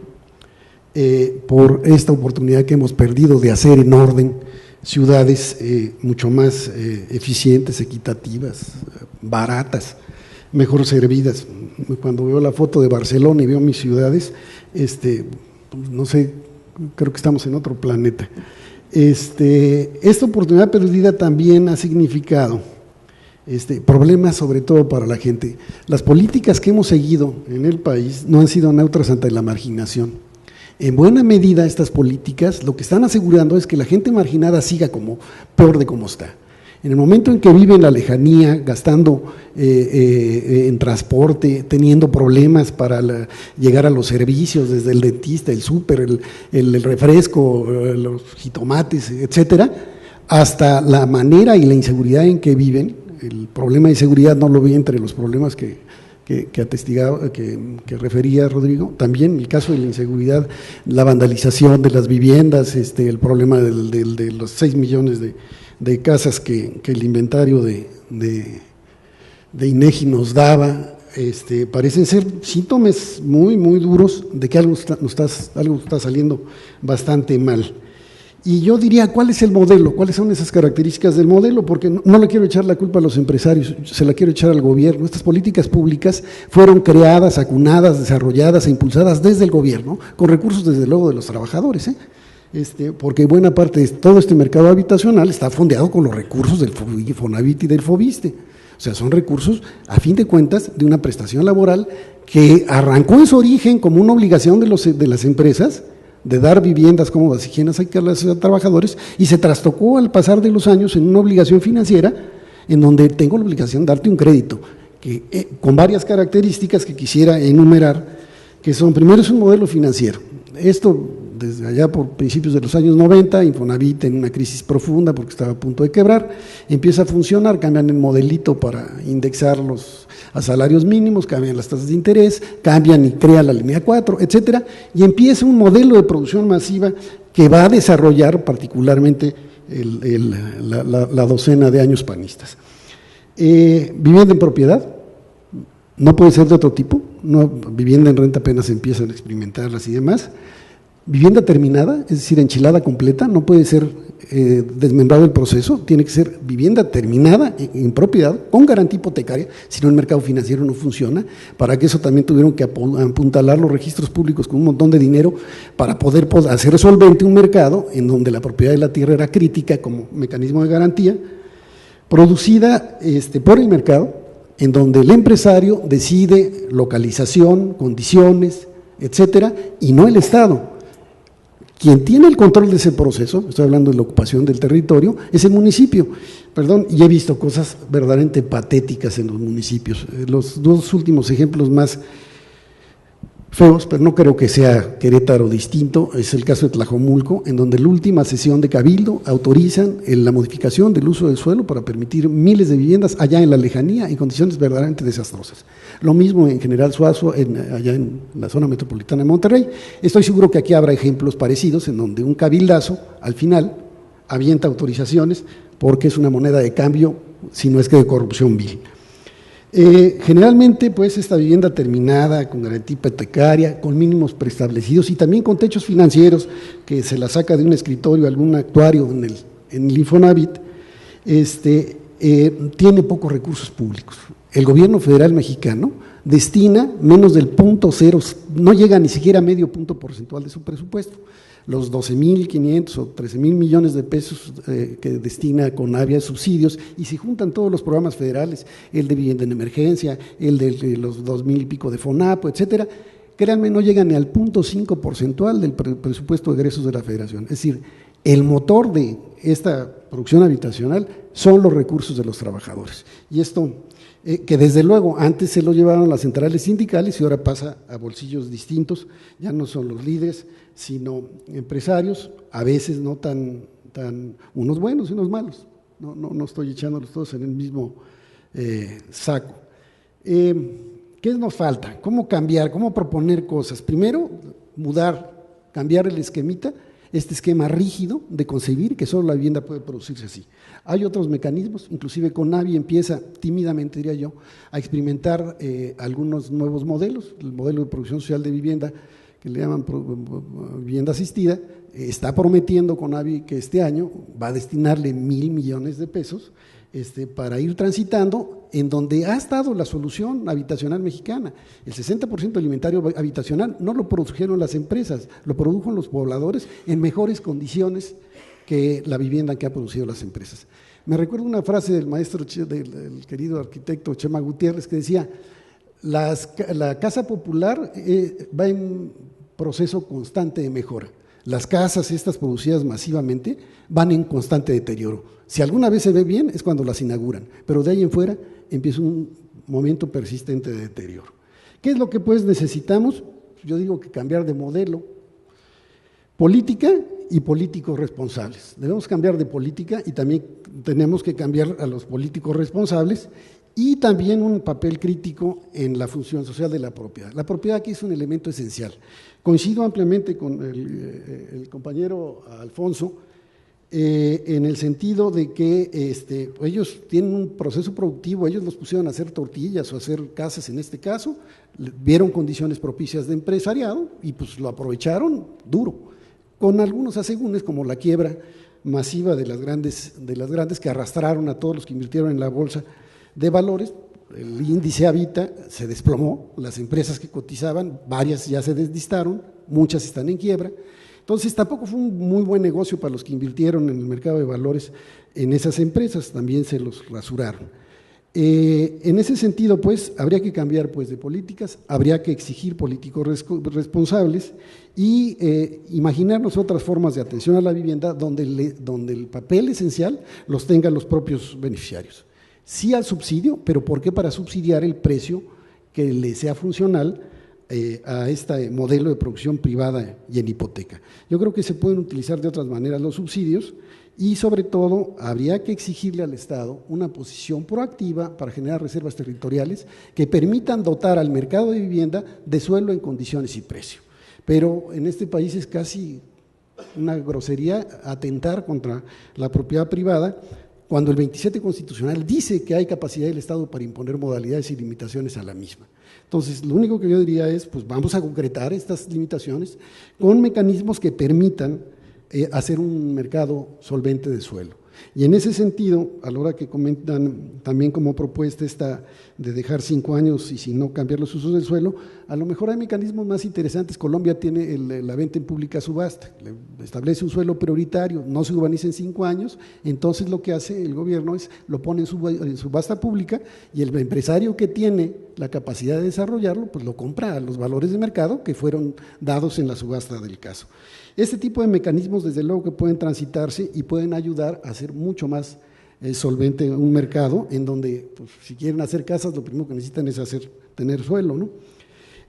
por esta oportunidad que hemos perdido de hacer en orden ciudades mucho más eficientes, equitativas, baratas, mejor servidas? Cuando veo la foto de Barcelona y veo mis ciudades, no sé, creo que estamos en otro planeta. Esta oportunidad perdida también ha significado problemas, sobre todo para la gente. Las políticas que hemos seguido en el país no han sido neutras ante la marginación. En buena medida estas políticas lo que están asegurando es que la gente marginada siga como peor de cómo está. En el momento en que vive en la lejanía, gastando en transporte, teniendo problemas para llegar a los servicios, desde el dentista, el súper, el refresco, los jitomates, etcétera, hasta la manera y la inseguridad en que viven. El problema de inseguridad no lo vi entre los problemas que atestigaba, que refería Rodrigo. También el caso de la inseguridad, la vandalización de las viviendas, el problema de los 6 millones de casas que el inventario de INEGI nos daba, parecen ser síntomas muy, muy duros de que algo está saliendo bastante mal. Y yo diría, ¿cuál es el modelo? ¿Cuáles son esas características del modelo? Porque no le quiero echar la culpa a los empresarios, se la quiero echar al gobierno. Estas políticas públicas fueron creadas, acunadas, desarrolladas e impulsadas desde el gobierno, con recursos desde luego de los trabajadores, porque buena parte de todo este mercado habitacional está fondeado con los recursos del Infonavit y del Foviste. O sea, son recursos, a fin de cuentas, de una prestación laboral que arrancó en su origen como una obligación de las empresas de dar viviendas cómodas y higienas a los trabajadores, y se trastocó al pasar de los años en una obligación financiera en donde tengo la obligación de darte un crédito con varias características que quisiera enumerar, que son: primero, es un modelo financiero. Esto desde allá por principios de los años 90, Infonavit en una crisis profunda porque estaba a punto de quebrar, empieza a funcionar, cambian el modelito para indexarlos a salarios mínimos, cambian las tasas de interés, cambian y crean la línea 4, etcétera, y empieza un modelo de producción masiva que va a desarrollar particularmente la docena de años panistas. Vivienda en propiedad, no puede ser de otro tipo, vivienda en renta apenas empiezan a experimentarlas y demás. Vivienda terminada, es decir, enchilada completa, no puede ser desmembrado el proceso, tiene que ser vivienda terminada en propiedad, con garantía hipotecaria, si no el mercado financiero no funciona. Para que eso también tuvieron que apuntalar los registros públicos con un montón de dinero para poder hacer solvente un mercado en donde la propiedad de la tierra era crítica como mecanismo de garantía, producida por el mercado, en donde el empresario decide localización, condiciones, etcétera, y no el Estado. Quien tiene el control de ese proceso, estoy hablando de la ocupación del territorio, es el municipio. Y he visto cosas verdaderamente patéticas en los municipios. Los 2 últimos ejemplos más feos, pero no creo que sea Querétaro distinto, es el caso de Tlajomulco, en donde la última sesión de Cabildo autorizan la modificación del uso del suelo para permitir miles de viviendas allá en la lejanía en condiciones verdaderamente desastrosas. Lo mismo en General Suazo, allá en la zona metropolitana de Monterrey. Estoy seguro que aquí habrá ejemplos parecidos en donde un cabildazo al final avienta autorizaciones porque es una moneda de cambio, si no es que de corrupción vil. Generalmente, pues, esta vivienda terminada, con garantía hipotecaria, con mínimos preestablecidos y también con techos financieros que se la saca de un escritorio algún actuario en el Infonavit, tiene pocos recursos públicos. El gobierno federal mexicano destina menos del 0.0, no llega ni siquiera a medio punto porcentual de su presupuesto. Los 12,500 o 13,000 millones de pesos que destina Conavia a subsidios, y si juntan todos los programas federales, el de vivienda en emergencia, el de los 2,000 y pico de FONAPO, etcétera, créanme, no llegan ni al 0.5 porcentual del presupuesto de egresos de la Federación. Es decir, el motor de esta producción habitacional son los recursos de los trabajadores. Y esto, que desde luego antes se lo llevaron las centrales sindicales y ahora pasa a bolsillos distintos, ya no son los líderes, sino empresarios, a veces no tan unos buenos y unos malos, no estoy echándolos todos en el mismo saco. ¿Qué nos falta? ¿Cómo cambiar? ¿Cómo proponer cosas? Primero, cambiar el esquemita, este esquema rígido de concebir que solo la vivienda puede producirse así. Hay otros mecanismos, inclusive CONAVI empieza tímidamente, diría yo, a experimentar algunos nuevos modelos, el modelo de producción social de vivienda, que le llaman vivienda asistida, está prometiendo CONAVI que este año va a destinarle 1,000 millones de pesos para ir transitando en donde ha estado la solución habitacional mexicana. El 60% del inventario habitacional no lo produjeron las empresas, lo produjeron los pobladores en mejores condiciones que la vivienda que ha producido las empresas. Me recuerdo una frase del maestro, del querido arquitecto Chema Gutiérrez, que decía: la casa popular va en proceso constante de mejora. Las casas estas producidas masivamente van en constante deterioro. Si alguna vez se ve bien es cuando las inauguran, pero de ahí en fuera empieza un momento persistente de deterioro. ¿Qué es lo que pues necesitamos? Yo digo que cambiar de modelo, política y políticos responsables. Debemos cambiar de política y también tenemos que cambiar a los políticos responsables y también un papel crítico en la función social de la propiedad. La propiedad aquí es un elemento esencial. Coincido ampliamente con el compañero Alfonso en el sentido de que ellos tienen un proceso productivo, ellos los pusieron a hacer tortillas o a hacer casas en este caso, vieron condiciones propicias de empresariado y pues lo aprovecharon duro, con algunos asegúnes como la quiebra masiva de las grandes que arrastraron a todos los que invirtieron en la bolsa de valores. El índice Habita se desplomó, las empresas que cotizaban, varias ya se deslistaron, muchas están en quiebra. Entonces tampoco fue un muy buen negocio para los que invirtieron en el mercado de valores en esas empresas, también se los rasuraron. En ese sentido, pues, habría que cambiar pues, de políticas, habría que exigir políticos responsables y imaginarnos otras formas de atención a la vivienda donde el papel esencial los tengan los propios beneficiarios. Sí al subsidio, pero ¿por qué? Para subsidiar el precio que le sea funcional a este modelo de producción privada y en hipoteca. Yo creo que se pueden utilizar de otras maneras los subsidios y sobre todo habría que exigirle al Estado una posición proactiva para generar reservas territoriales que permitan dotar al mercado de vivienda de suelo en condiciones y precio. Pero en este país es casi una grosería atentar contra la propiedad privada cuando el 27 constitucional dice que hay capacidad del Estado para imponer modalidades y limitaciones a la misma. Entonces, lo único que yo diría es, pues vamos a concretar estas limitaciones con mecanismos que permitan hacer un mercado solvente de suelo. Y en ese sentido, a la hora que comentan también como propuesta esta de dejar 5 años y si no cambiar los usos del suelo, a lo mejor hay mecanismos más interesantes. Colombia tiene la venta en pública subasta, establece un suelo prioritario, no se urbaniza en 5 años, entonces lo que hace el gobierno es lo pone en subasta pública y el empresario que tiene la capacidad de desarrollarlo, pues lo compra a los valores de mercado que fueron dados en la subasta del caso. Este tipo de mecanismos, desde luego que pueden transitarse y pueden ayudar a hacer mucho más solvente un mercado en donde, pues, si quieren hacer casas, lo primero que necesitan es tener suelo, ¿no?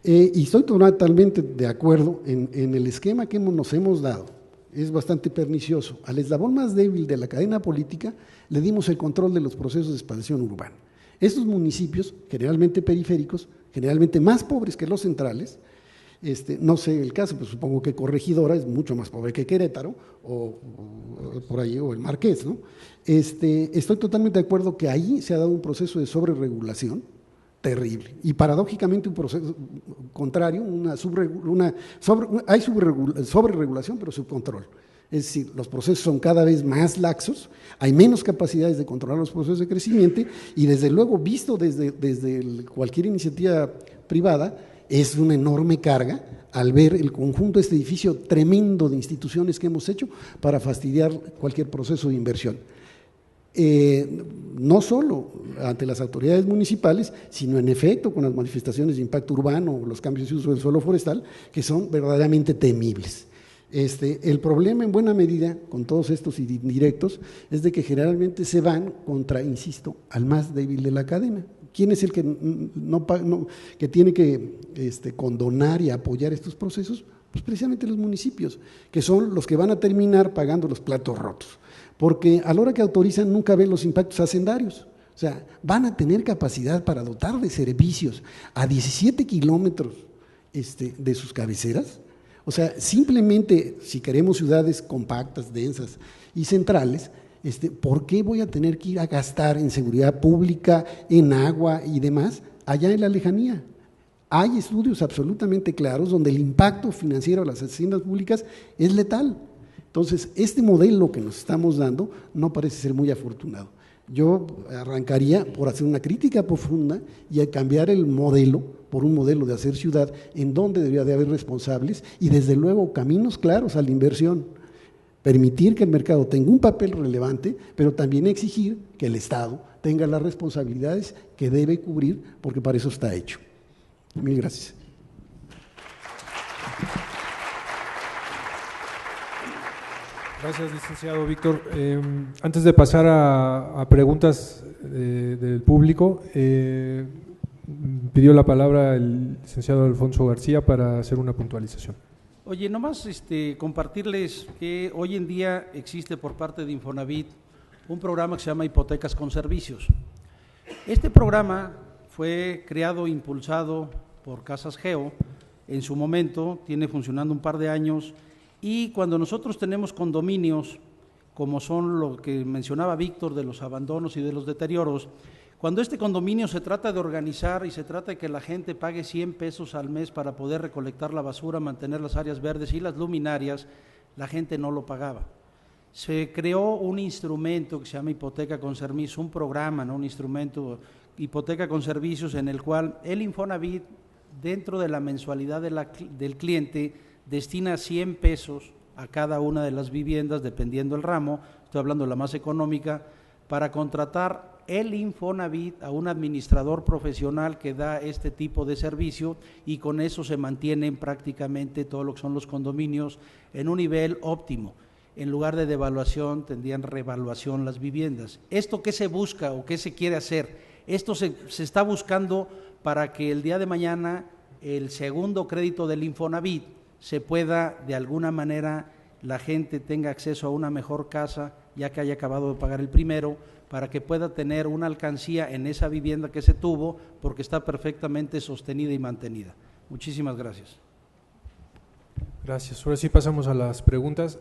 Y estoy totalmente de acuerdo en el esquema que nos hemos dado, es bastante pernicioso. Al eslabón más débil de la cadena política le dimos el control de los procesos de expansión urbana. Estos municipios, generalmente periféricos, generalmente más pobres que los centrales, no sé el caso, pues supongo que Corregidora es mucho más pobre que Querétaro o por ahí, o el Marqués, ¿no? Estoy totalmente de acuerdo que ahí se ha dado un proceso de sobreregulación terrible y paradójicamente un proceso contrario, hay sobreregulación pero subcontrol. Es decir, los procesos son cada vez más laxos, hay menos capacidades de controlar los procesos de crecimiento y desde luego visto desde cualquier iniciativa privada, es una enorme carga al ver el conjunto de este edificio tremendo de instituciones que hemos hecho para fastidiar cualquier proceso de inversión. No solo ante las autoridades municipales, sino en efecto con las manifestaciones de impacto urbano o los cambios de uso del suelo forestal, que son verdaderamente temibles. El problema en buena medida con todos estos indirectos es de que generalmente se van contra, insisto, al más débil de la cadena. ¿Quién es el que, que tiene que condonar y apoyar estos procesos? Pues precisamente los municipios, que son los que van a terminar pagando los platos rotos, porque a la hora que autorizan nunca ven los impactos hacendarios. O sea, van a tener capacidad para dotar de servicios a 17 kilómetros de sus cabeceras. O sea, simplemente si queremos ciudades compactas, densas y centrales, ¿por qué voy a tener que ir a gastar en seguridad pública, en agua y demás, allá en la lejanía? Hay estudios absolutamente claros donde el impacto financiero de las haciendas públicas es letal. Entonces, este modelo que nos estamos dando no parece ser muy afortunado. Yo arrancaría por hacer una crítica profunda y a cambiar el modelo por un modelo de hacer ciudad en donde debería de haber responsables y desde luego caminos claros a la inversión. Permitir que el mercado tenga un papel relevante, pero también exigir que el Estado tenga las responsabilidades que debe cubrir, porque para eso está hecho. Mil gracias. Gracias, licenciado Víctor. Antes de pasar a preguntas del público, pidió la palabra el licenciado Alfonso García para hacer una puntualización. Oye, nomás compartirles que hoy en día existe por parte de Infonavit un programa que se llama Hipotecas con Servicios. Este programa fue creado e impulsado por Casas Geo en su momento, tiene funcionando un par de años, y cuando nosotros tenemos condominios, como son lo que mencionaba Víctor de los abandonos y de los deterioros, cuando este condominio se trata de organizar y se trata de que la gente pague 100 pesos al mes para poder recolectar la basura, mantener las áreas verdes y las luminarias, la gente no lo pagaba. Se creó un instrumento que se llama Hipoteca con Servicios, un programa, ¿no? Un instrumento, Hipoteca con Servicios, en el cual el Infonavit, dentro de la mensualidad del cliente, destina 100 pesos a cada una de las viviendas, dependiendo el ramo, estoy hablando de la más económica, para contratar el Infonavit a un administrador profesional que da este tipo de servicio, y con eso se mantienen prácticamente todo lo que son los condominios en un nivel óptimo. En lugar de devaluación, tendrían revaluación las viviendas. ¿Esto qué se busca o qué se quiere hacer? Esto se está buscando para que el día de mañana el segundo crédito del Infonavit se pueda, de alguna manera, la gente tenga acceso a una mejor casa, ya que haya acabado de pagar el primero, para que pueda tener una alcancía en esa vivienda que se tuvo, porque está perfectamente sostenida y mantenida. Muchísimas gracias. Gracias. Ahora sí pasamos a las preguntas.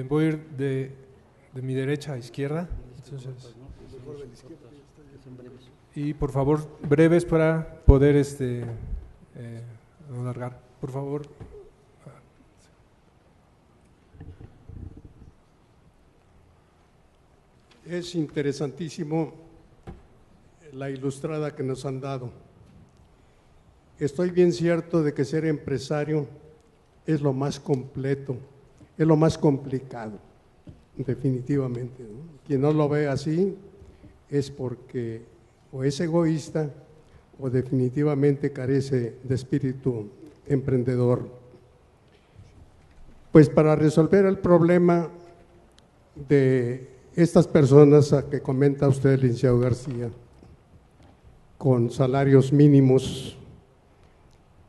Voy a ir de mi derecha a izquierda. Entonces, y por favor, breves para poder alargar. Por favor. Es interesantísimo la ilustrada que nos han dado. Estoy bien cierto de que ser empresario es lo más completo, es lo más complicado, definitivamente, ¿no? Quien no lo ve así es porque o es egoísta o definitivamente carece de espíritu emprendedor. Pues para resolver el problema de estas personas a que comenta usted, licenciado García, con salarios mínimos,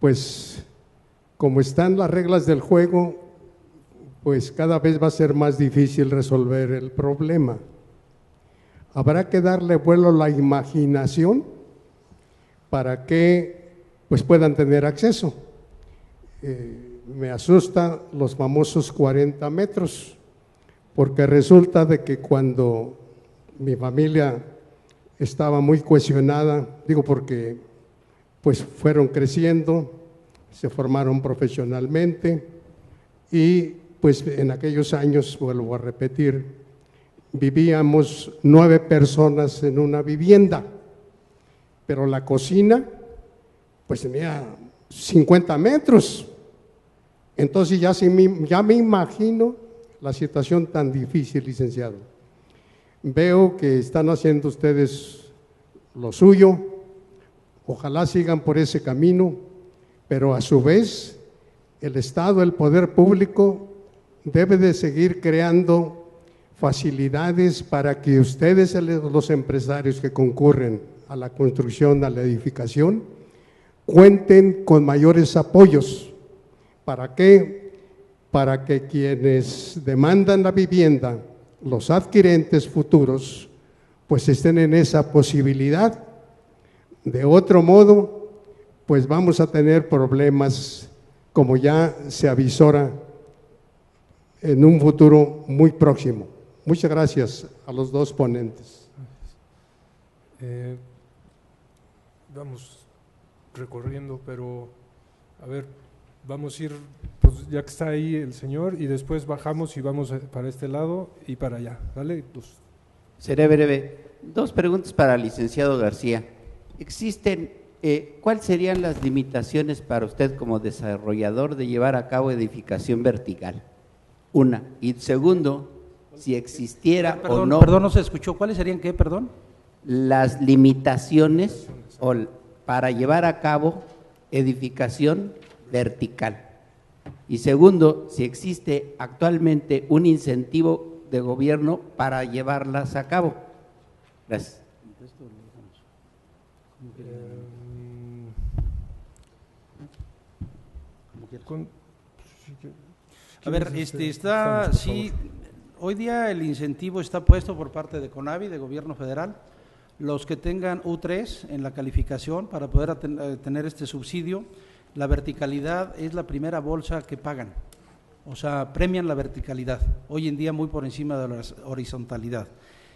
pues como están las reglas del juego, pues cada vez va a ser más difícil resolver el problema. Habrá que darle vuelo a la imaginación para que pues puedan tener acceso. Me asusta los famosos 40 metros, porque resulta de que cuando mi familia estaba muy cohesionada, digo porque pues fueron creciendo, se formaron profesionalmente y pues en aquellos años, vuelvo a repetir, vivíamos 9 personas en una vivienda, pero la cocina pues tenía 50 metros, entonces ya me imagino la situación tan difícil, licenciado. Veo que están haciendo ustedes lo suyo, ojalá sigan por ese camino, pero a su vez el Estado, el poder público, debe de seguir creando facilidades para que ustedes, los empresarios que concurren a la construcción, a la edificación, cuenten con mayores apoyos. ¿Para qué? Para que quienes demandan la vivienda, los adquirentes futuros, pues estén en esa posibilidad. De otro modo, pues vamos a tener problemas, como ya se avisora, en un futuro muy próximo. Muchas gracias a los dos ponentes. Vamos recorriendo, pero a ver, vamos a ir, pues ya que está ahí el señor, y después bajamos y vamos para este lado y para allá. Dale, pues. Seré breve. Dos preguntas para el licenciado García. ¿Cuáles serían las limitaciones para usted como desarrollador de llevar a cabo edificación vertical? Una. Y segundo, si existiera o no… Perdón, no se escuchó. ¿Cuáles serían qué, perdón? Las limitaciones para llevar a cabo edificación vertical. Y segundo, si existe actualmente un incentivo de gobierno para llevarlas a cabo. Gracias. A ver, sí, hoy día el incentivo está puesto por parte de CONAVI, de Gobierno Federal, los que tengan U3 en la calificación para poder tener este subsidio. La verticalidad es la primera bolsa que pagan, o sea, premian la verticalidad, hoy en día muy por encima de la horizontalidad.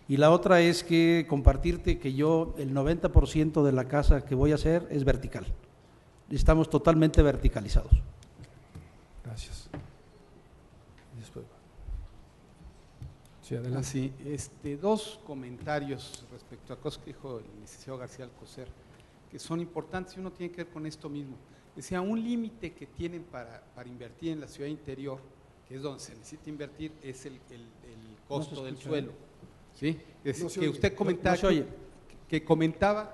Y la otra es que compartirte que yo, el 90% de la casa que voy a hacer es vertical, estamos totalmente verticalizados. Gracias. Sí, adelante. Sí, dos comentarios respecto a cosas que dijo el licenciado García Alcocer, que son importantes y uno tiene que ver con esto mismo. Decía, un límite que tienen para invertir en la ciudad interior, que es donde se necesita invertir, es el costo del suelo. ¿Sí? Que usted comentaba, que comentaba,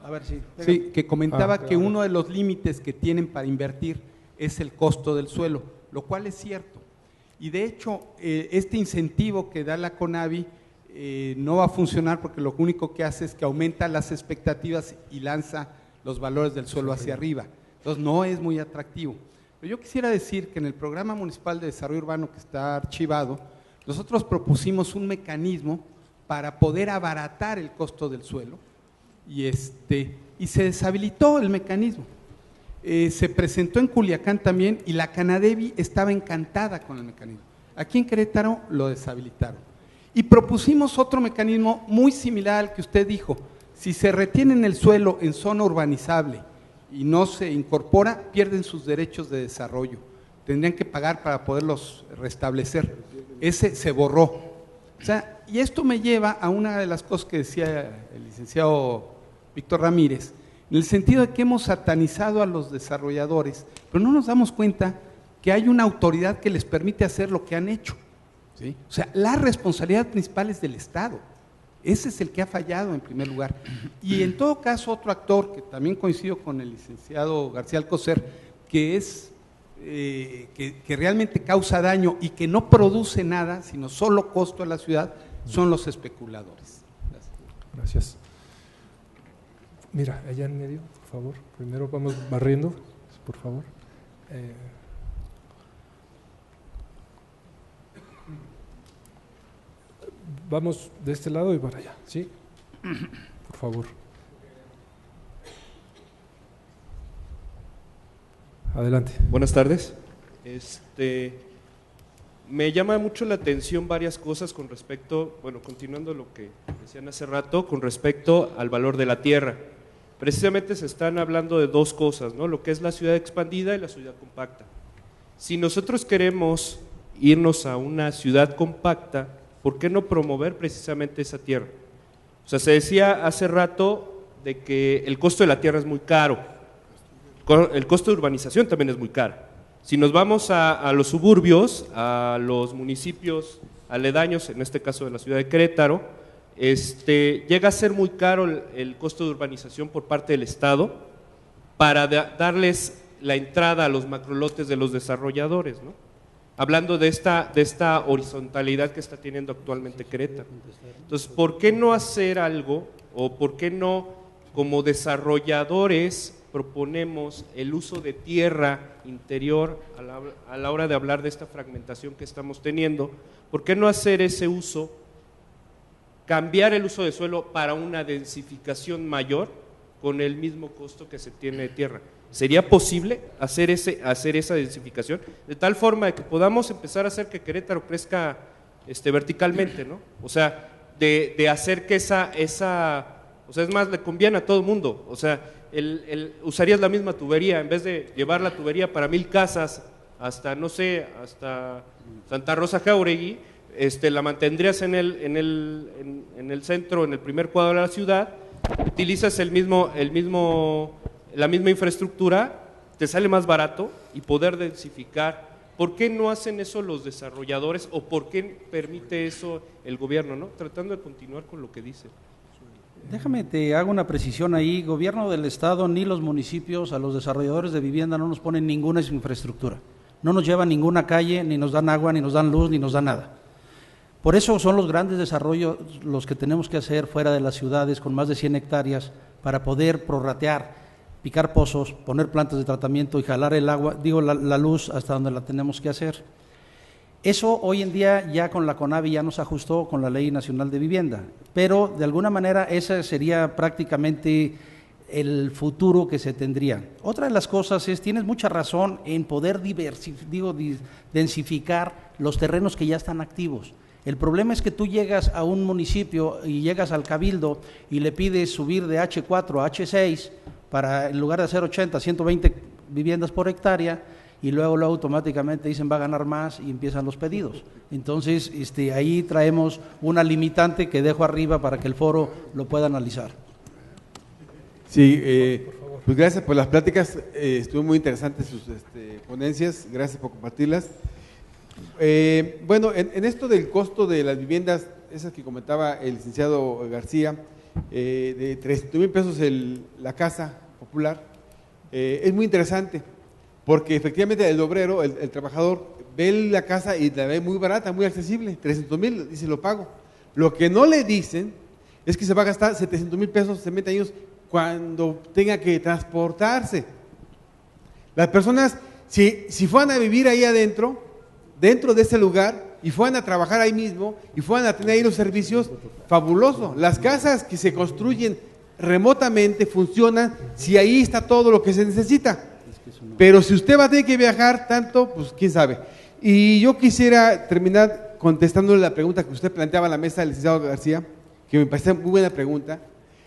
a ver, sí, que comentaba que uno de los límites que tienen para invertir es el costo del suelo, lo cual es cierto. Y de hecho, este incentivo que da la CONAVI no va a funcionar porque lo único que hace es que aumenta las expectativas y lanza los valores del suelo hacia arriba. Entonces, no es muy atractivo. Pero yo quisiera decir que en el Programa Municipal de Desarrollo Urbano que está archivado, nosotros propusimos un mecanismo para poder abaratar el costo del suelo y se deshabilitó el mecanismo. Se presentó en Culiacán también y la Canadevi estaba encantada con el mecanismo. Aquí en Querétaro lo deshabilitaron. Y propusimos otro mecanismo muy similar al que usted dijo. Si se retiene en el suelo en zona urbanizable y no se incorpora, pierden sus derechos de desarrollo. Tendrían que pagar para poderlos restablecer. Ese se borró. O sea, y esto me lleva a una de las cosas que decía el licenciado Víctor Ramírez, en el sentido de que hemos satanizado a los desarrolladores, pero no nos damos cuenta que hay una autoridad que les permite hacer lo que han hecho. ¿Sí? O sea, la responsabilidad principal es del Estado. Ese es el que ha fallado en primer lugar. Y en todo caso, otro actor, que también coincido con el licenciado García Alcocer, que es que realmente causa daño y que no produce nada, sino solo costo a la ciudad, son los especuladores. Gracias. Mira, allá en medio, por favor. Primero vamos barriendo, por favor. Vamos de este lado y para allá, ¿sí? Por favor. Adelante. Buenas tardes. Me llama mucho la atención varias cosas con respecto, bueno, continuando lo que decían hace rato, con respecto al valor de la tierra. Precisamente se están hablando de dos cosas, ¿no? Lo que es la ciudad expandida y la ciudad compacta. Si nosotros queremos irnos a una ciudad compacta, ¿por qué no promover precisamente esa tierra? O sea, se decía hace rato de que el costo de la tierra es muy caro, el costo de urbanización también es muy caro. Si nos vamos a los suburbios, a los municipios aledaños, en este caso de la ciudad de Querétaro, llega a ser muy caro el costo de urbanización por parte del Estado para darles la entrada a los macrolotes de los desarrolladores, ¿no? hablando de esta horizontalidad que está teniendo actualmente Querétaro. Entonces, ¿por qué no hacer algo, o por qué no, como desarrolladores, proponemos el uso de tierra interior a la hora de hablar de esta fragmentación que estamos teniendo? ¿Por qué no hacer ese uso, cambiar el uso de suelo para una densificación mayor con el mismo costo que se tiene de tierra? ¿Sería posible hacer esa densificación de tal forma que podamos empezar a hacer que Querétaro crezca verticalmente, ¿no? O sea, de hacer que esa, o sea, es más, le conviene a todo el mundo. O sea, usarías la misma tubería, en vez de llevar la tubería para 1000 casas hasta, no sé, hasta Santa Rosa Jáuregui, la mantendrías en el centro, en el primer cuadro de la ciudad, utilizas la misma infraestructura, te sale más barato y poder densificar. ¿Por qué no hacen eso los desarrolladores, o por qué permite eso el gobierno, ¿no? Tratando de continuar con lo que dice. Déjame, te hago una precisión ahí. Gobierno del Estado ni los municipios, a los desarrolladores de vivienda no nos ponen ninguna infraestructura. No nos llevan ninguna calle, ni nos dan agua, ni nos dan luz, ni nos dan nada. Por eso son los grandes desarrollos los que tenemos que hacer fuera de las ciudades, con más de 100 hectáreas, para poder prorratear, picar pozos, poner plantas de tratamiento y jalar el agua, la luz hasta donde la tenemos que hacer. Eso hoy en día ya con la CONAVI ya nos ajustó con la Ley Nacional de Vivienda, pero de alguna manera ese sería prácticamente el futuro que se tendría. Otra de las cosas es, tienes mucha razón en poder densificar los terrenos que ya están activos. El problema es que tú llegas a un municipio y llegas al cabildo y le pides subir de H4 a H6 para, en lugar de hacer 80, 120 viviendas por hectárea, y luego automáticamente dicen va a ganar más y empiezan los pedidos. Entonces, ahí traemos una limitante que dejo arriba para que el foro lo pueda analizar. Sí, pues gracias por las pláticas, estuvo muy interesantes sus ponencias, gracias por compartirlas. Bueno, en esto del costo de las viviendas, esas que comentaba el licenciado García, de 300,000 pesos la casa popular, es muy interesante, porque efectivamente el obrero, el trabajador, ve la casa y la ve muy barata, muy accesible, 300,000, dice lo pago. Lo que no le dicen es que se va a gastar 700,000 pesos en 20 años cuando tenga que transportarse. Las personas, si fueran a vivir ahí adentro, dentro de ese lugar, y fueran a trabajar ahí mismo, y fueran a tener ahí los servicios, fabuloso. Las casas que se construyen remotamente funcionan si ahí está todo lo que se necesita. Pero si usted va a tener que viajar tanto, pues quién sabe. Y yo quisiera terminar contestándole la pregunta que usted planteaba en la mesa del licenciado García, que me parece muy buena pregunta.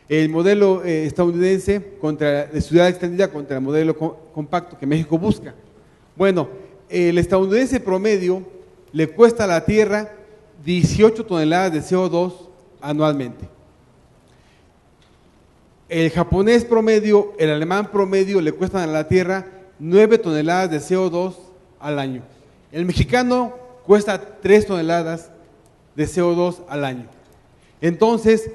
El modelo estadounidense de ciudad extendida contra el modelo compacto que México busca. Bueno, el estadounidense promedio le cuesta a la Tierra 18 toneladas de CO2 anualmente. El japonés promedio, el alemán promedio le cuestan a la Tierra 9 toneladas de CO2 al año. El mexicano cuesta 3 toneladas de CO2 al año. Entonces,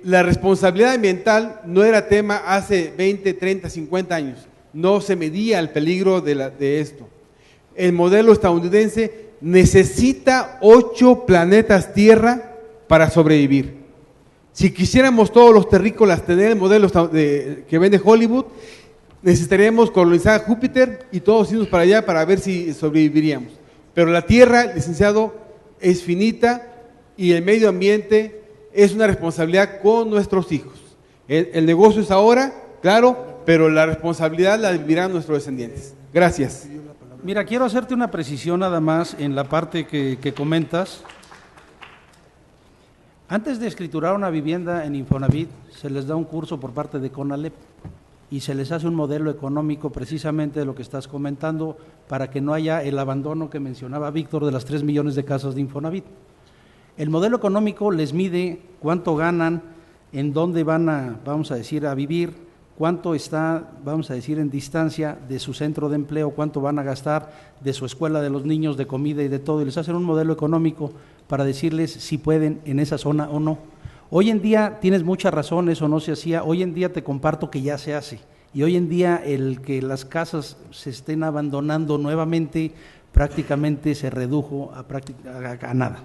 la responsabilidad ambiental no era tema hace 20, 30, 50 años. No se medía el peligro de esto. El modelo estadounidense necesita 8 planetas Tierra para sobrevivir. Si quisiéramos todos los terrícolas tener el modelo que vende Hollywood, necesitaríamos colonizar Júpiter y todos irnos para allá para ver si sobreviviríamos. Pero la Tierra, licenciado, es finita y el medio ambiente es una responsabilidad con nuestros hijos. El negocio es ahora, claro, pero la responsabilidad la vivirán nuestros descendientes. Gracias. Mira, quiero hacerte una precisión nada más en la parte que comentas. Antes de escriturar una vivienda en Infonavit, se les da un curso por parte de CONALEP y se les hace un modelo económico precisamente de lo que estás comentando, para que no haya el abandono que mencionaba Víctor de las 3 millones de casas de Infonavit. El modelo económico les mide cuánto ganan, en dónde van a, vamos a decir, a vivir, cuánto está, vamos a decir, en distancia de su centro de empleo, cuánto van a gastar de su escuela de los niños, de comida y de todo, y les hacen un modelo económico para decirles si pueden en esa zona o no. Hoy en día tienes muchas razones, eso no se hacía, hoy en día te comparto que ya se hace, y hoy en día el que las casas se estén abandonando nuevamente prácticamente se redujo a nada.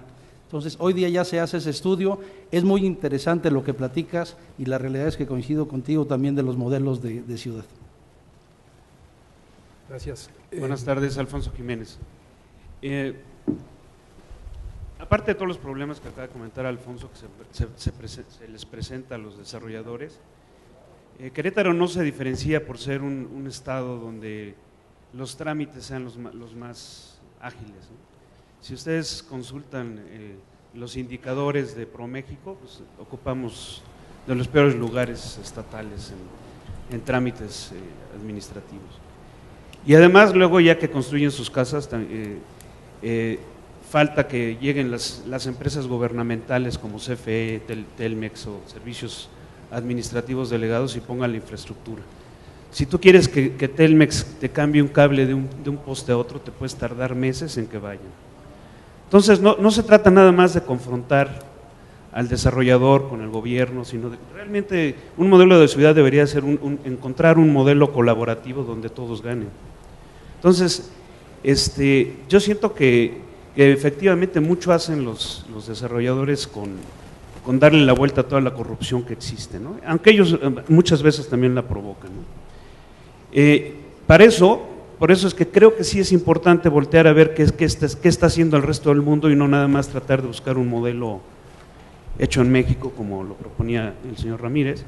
Entonces, hoy día ya se hace ese estudio, es muy interesante lo que platicas y la realidad es que coincido contigo también de los modelos de ciudad. Gracias. Buenas tardes, Alfonso Jiménez. Aparte de todos los problemas que acaba de comentar Alfonso, que se les presenta a los desarrolladores, Querétaro no se diferencia por ser un estado donde los trámites sean los más ágiles, ¿no? Si ustedes consultan los indicadores de ProMéxico, pues ocupamos de los peores lugares estatales en trámites administrativos. Y además luego ya que construyen sus casas, falta que lleguen las empresas gubernamentales como CFE, Telmex o servicios administrativos delegados y pongan la infraestructura. Si tú quieres que Telmex te cambie un cable de un poste a otro, te puedes tardar meses en que vayan. Entonces no se trata nada más de confrontar al desarrollador con el gobierno, sino de realmente un modelo de ciudad debería ser encontrar un modelo colaborativo donde todos ganen. Entonces, yo siento que efectivamente mucho hacen los desarrolladores con darle la vuelta a toda la corrupción que existe, ¿no? Aunque ellos muchas veces también la provocan, ¿no? Por eso es que creo que sí es importante voltear a ver qué está haciendo el resto del mundo y no nada más tratar de buscar un modelo hecho en México como lo proponía el señor Ramírez.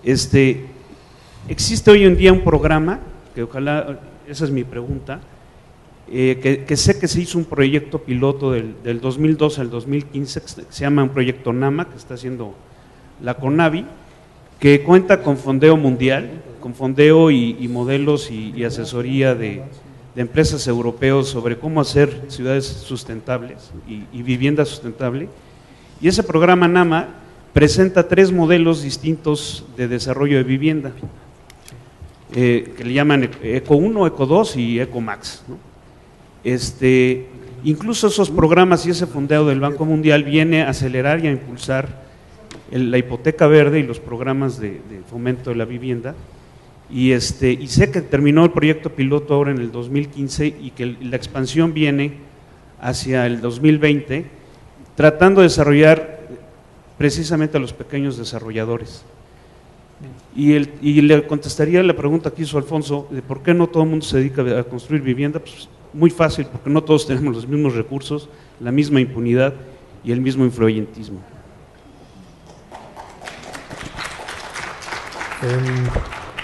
Existe hoy en día un programa que ojalá, esa es mi pregunta, que sé que se hizo un proyecto piloto del 2012 al 2015 que se llama un proyecto NAMA, que está haciendo la CONAVI, que cuenta con fondeo mundial, con fondeo y modelos y asesoría de empresas europeos sobre cómo hacer ciudades sustentables y vivienda sustentable. Y ese programa NAMA presenta 3 modelos distintos de desarrollo de vivienda, que le llaman Eco 1, Eco 2 y Eco Max, ¿no? Incluso esos programas y ese fondeo del Banco Mundial viene a acelerar y a impulsar la hipoteca verde y los programas de fomento de la vivienda. Y sé que terminó el proyecto piloto ahora en el 2015 y que la expansión viene hacia el 2020, tratando de desarrollar precisamente a los pequeños desarrolladores. Y le contestaría la pregunta que hizo Alfonso, de por qué no todo el mundo se dedica a construir vivienda. Pues muy fácil, porque no todos tenemos los mismos recursos, la misma impunidad y el mismo influyentismo.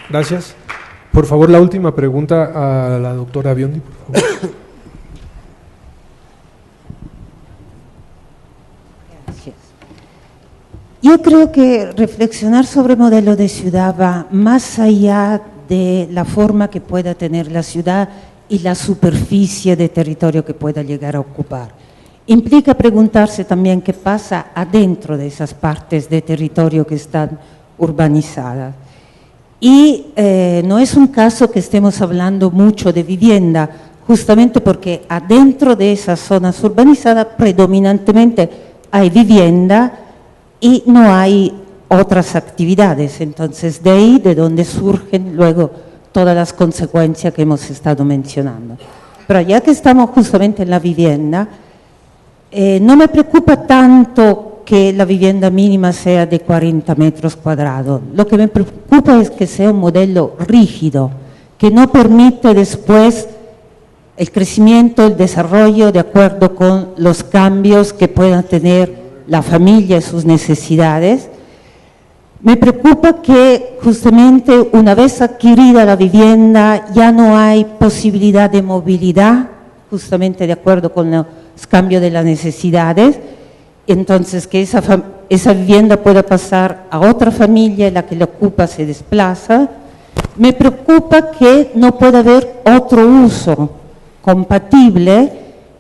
Gracias. Por favor, la última pregunta a la doctora Biondi, por favor. Gracias. Yo creo que reflexionar sobre modelo de ciudad va más allá de la forma que pueda tener la ciudad y la superficie de territorio que pueda llegar a ocupar. Implica preguntarse también qué pasa adentro de esas partes de territorio que están urbanizadas. Y no es un caso que estemos hablando mucho de vivienda, justamente porque adentro de esas zonas urbanizadas predominantemente hay vivienda y no hay otras actividades. Entonces, de ahí de donde surgen luego todas las consecuencias que hemos estado mencionando. Pero ya que estamos justamente en la vivienda, no me preocupa tanto que la vivienda mínima sea de 40 metros cuadrados. Lo que me preocupa es que sea un modelo rígido, que no permite después el crecimiento, el desarrollo de acuerdo con los cambios que pueda tener la familia y sus necesidades. Me preocupa que justamente una vez adquirida la vivienda ya no hay posibilidad de movilidad, justamente de acuerdo con los cambios de las necesidades. Entonces, que esa vivienda pueda pasar a otra familia y la que la ocupa se desplaza. Me preocupa que no pueda haber otro uso compatible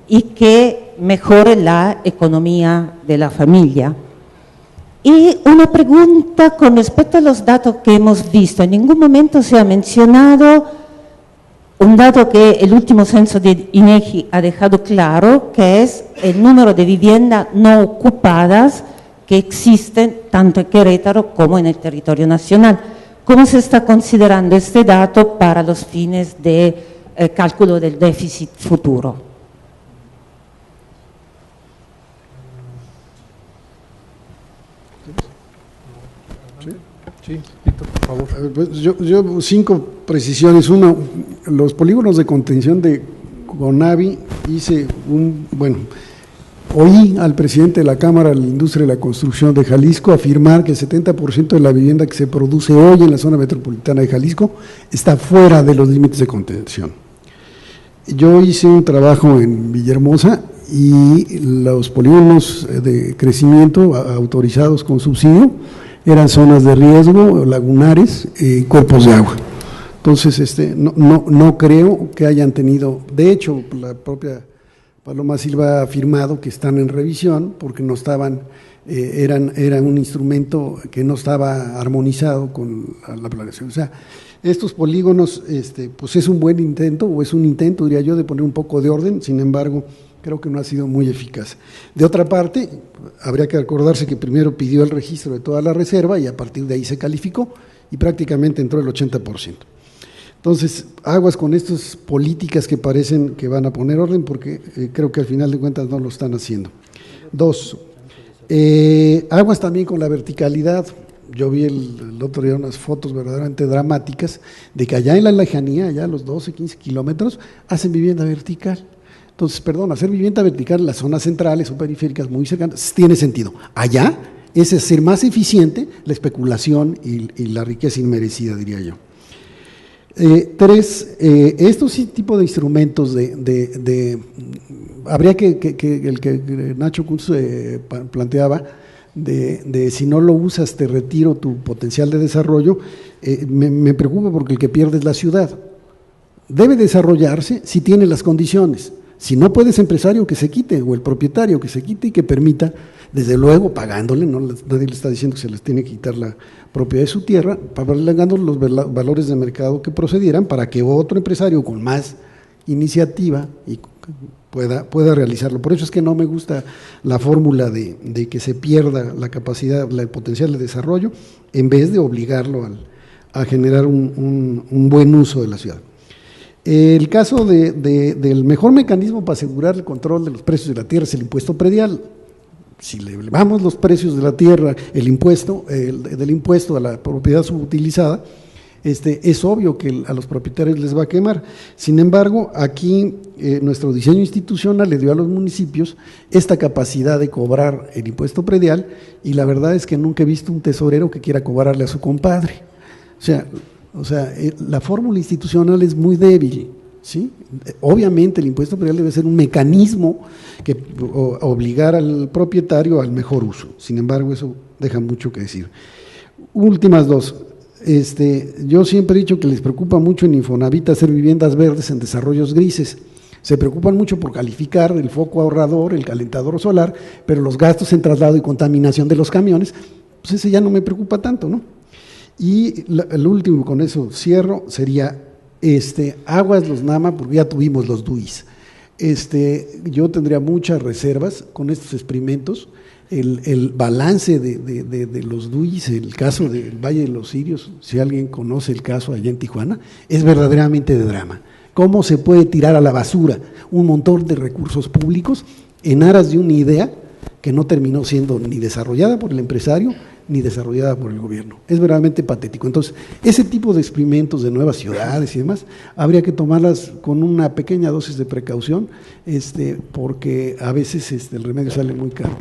y que mejore la economía de la familia. Y una pregunta con respecto a los datos que hemos visto. En ningún momento se ha mencionado un dato que el último censo de INEGI ha dejado claro, que es el número de viviendas no ocupadas que existen tanto en Querétaro como en el territorio nacional. ¿Cómo se está considerando este dato para los fines de cálculo del déficit futuro. Sí, Víctor, por favor. Pues yo 5 precisiones. Uno, los polígonos de contención de CONAVI, oí al presidente de la Cámara de la Industria y la Construcción de Jalisco afirmar que el 70% de la vivienda que se produce hoy en la zona metropolitana de Jalisco está fuera de los límites de contención. Yo hice un trabajo en Villahermosa y los polígonos de crecimiento autorizados con subsidio eran zonas de riesgo, lagunares y cuerpos de agua. Entonces, no creo que hayan tenido, de hecho, la propia Paloma Silva ha afirmado que están en revisión porque no estaban, eran un instrumento que no estaba armonizado con la planeación. O sea, estos polígonos, pues es un buen intento, o es un intento, diría yo, de poner un poco de orden, sin embargo, creo que no ha sido muy eficaz. De otra parte, habría que acordarse que primero pidió el registro de toda la reserva y a partir de ahí se calificó y prácticamente entró el 80%. Entonces, aguas con estas políticas que parecen que van a poner orden, porque creo que al final de cuentas no lo están haciendo. 2, aguas también con la verticalidad. Yo vi el otro día unas fotos verdaderamente dramáticas de que allá en la lejanía, allá a los 12, 15 kilómetros, hacen vivienda vertical. Entonces, hacer vivienda vertical en las zonas centrales o periféricas muy cercanas tiene sentido. Allá es hacer más eficiente la especulación y la riqueza inmerecida, diría yo. 3, estos tipos de instrumentos habría que Nacho Kuntz planteaba, de si no lo usas te retiro tu potencial de desarrollo, me preocupa porque el que pierde es la ciudad. Debe desarrollarse si tiene las condiciones. Si no puede, empresario que se quite, o el propietario que se quite y que permita, desde luego pagándole, nadie le está diciendo que se les tiene que quitar la propiedad de su tierra, pagando los valores de mercado que procedieran para que otro empresario con más iniciativa y pueda realizarlo. Por eso es que no me gusta la fórmula de que se pierda la capacidad, el potencial de desarrollo, en vez de obligarlo a generar un buen uso de la ciudad. El caso del mejor mecanismo para asegurar el control de los precios de la tierra es el impuesto predial. Si le elevamos los precios de la tierra, del impuesto a la propiedad subutilizada, es obvio que a los propietarios les va a quemar. Sin embargo, aquí nuestro diseño institucional le dio a los municipios esta capacidad de cobrar el impuesto predial, y la verdad es que nunca he visto un tesorero que quiera cobrarle a su compadre. O sea, la fórmula institucional es muy débil, ¿sí? Obviamente el impuesto predial debe ser un mecanismo que obligar al propietario al mejor uso. Sin embargo, eso deja mucho que decir. Últimas 2. Yo siempre he dicho que les preocupa mucho en Infonavit hacer viviendas verdes en desarrollos grises. Se preocupan mucho por calificar el foco ahorrador, el calentador solar, pero los gastos en traslado y contaminación de los camiones, pues ese ya no me preocupa tanto, ¿no? Y el último, con eso cierro, sería aguas los NAMA, porque ya tuvimos los DUIs. Yo tendría muchas reservas con estos experimentos. El balance de los DUIs, el caso del Valle de los Cirios, si alguien conoce el caso allá en Tijuana, es verdaderamente de drama. ¿Cómo se puede tirar a la basura un montón de recursos públicos en aras de una idea que no terminó siendo ni desarrollada por el empresario ni desarrollada por el gobierno? Es verdaderamente patético. Entonces, ese tipo de experimentos de nuevas ciudades y demás, habría que tomarlas con una pequeña dosis de precaución, porque a veces el remedio sale muy caro.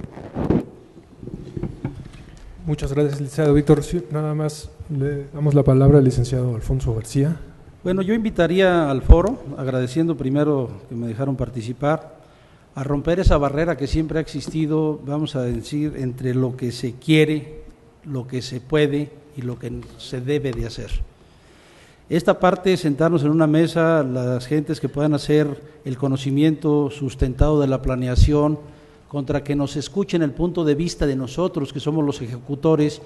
Muchas gracias, licenciado Víctor. Sí, nada más le damos la palabra al licenciado Alfonso García. Bueno, yo invitaría al foro, agradeciendo primero que me dejaron participar, a romper esa barrera que siempre ha existido, vamos a decir, entre lo que se quiere, lo que se puede y lo que se debe de hacer. Esta parte, sentarnos en una mesa, las gentes que puedan hacer el conocimiento sustentado de la planeación, contra que nos escuchen el punto de vista de nosotros, que somos los ejecutores,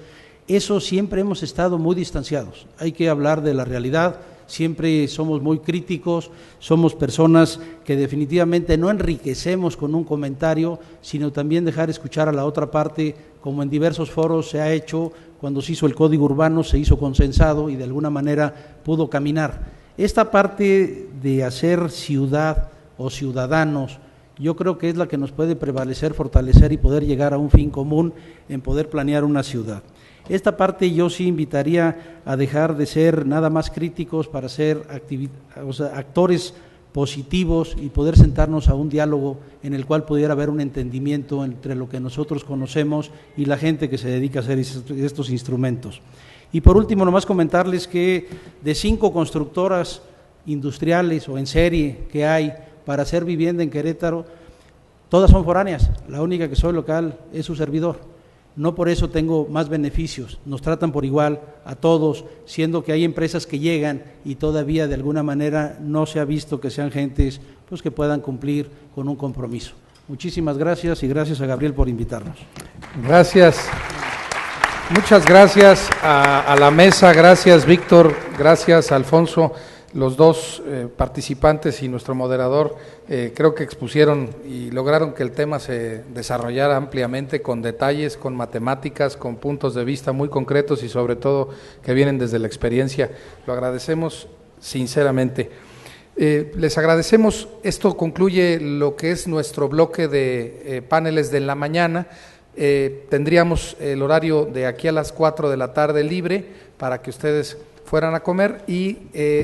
eso siempre hemos estado muy distanciados. Hay que hablar de la realidad, siempre somos muy críticos, somos personas que definitivamente no enriquecemos con un comentario, sino también dejar escuchar a la otra parte, como en diversos foros se ha hecho. Cuando se hizo el Código Urbano se hizo consensado y de alguna manera pudo caminar. Esta parte de hacer ciudad o ciudadanos, yo creo que es la que nos puede prevalecer, fortalecer y poder llegar a un fin común en poder planear una ciudad. Esta parte yo sí invitaría a dejar de ser nada más críticos para ser actores positivos y poder sentarnos a un diálogo en el cual pudiera haber un entendimiento entre lo que nosotros conocemos y la gente que se dedica a hacer estos instrumentos. Y por último, nomás comentarles que de 5 constructoras industriales o en serie que hay para hacer vivienda en Querétaro, todas son foráneas, la única que soy local es su servidor. No por eso tengo más beneficios, nos tratan por igual a todos, siendo que hay empresas que llegan y todavía de alguna manera no se ha visto que sean gentes pues que puedan cumplir con un compromiso. Muchísimas gracias y gracias a Gabriel por invitarnos. Gracias. Muchas gracias a la mesa, gracias Víctor, gracias Alfonso, los dos participantes y nuestro moderador creo que expusieron y lograron que el tema se desarrollara ampliamente con detalles, con matemáticas, con puntos de vista muy concretos y sobre todo que vienen desde la experiencia. Lo agradecemos sinceramente. Les agradecemos, esto concluye lo que es nuestro bloque de paneles de la mañana. Tendríamos el horario de aquí a las 4 de la tarde libre para que ustedes fueran a comer y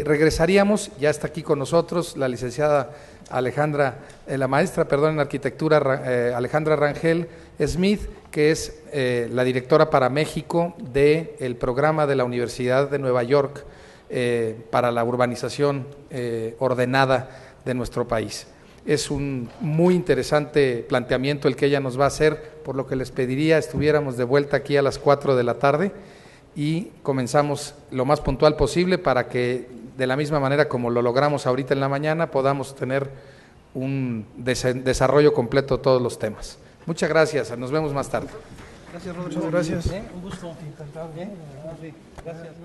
regresaríamos, ya está aquí con nosotros la licenciada la maestra en arquitectura Alejandra Rangel Smith, que es la directora para México del programa de la Universidad de Nueva York para la urbanización ordenada de nuestro país. Es un muy interesante planteamiento el que ella nos va a hacer, por lo que les pediría estuviéramos de vuelta aquí a las 4 de la tarde y comenzamos lo más puntual posible para que de la misma manera como lo logramos ahorita en la mañana podamos tener un desarrollo completo de todos los temas. Muchas gracias, nos vemos más tarde. Gracias, Rodrigo. Muchas gracias. Un gusto. Encantado. Gracias.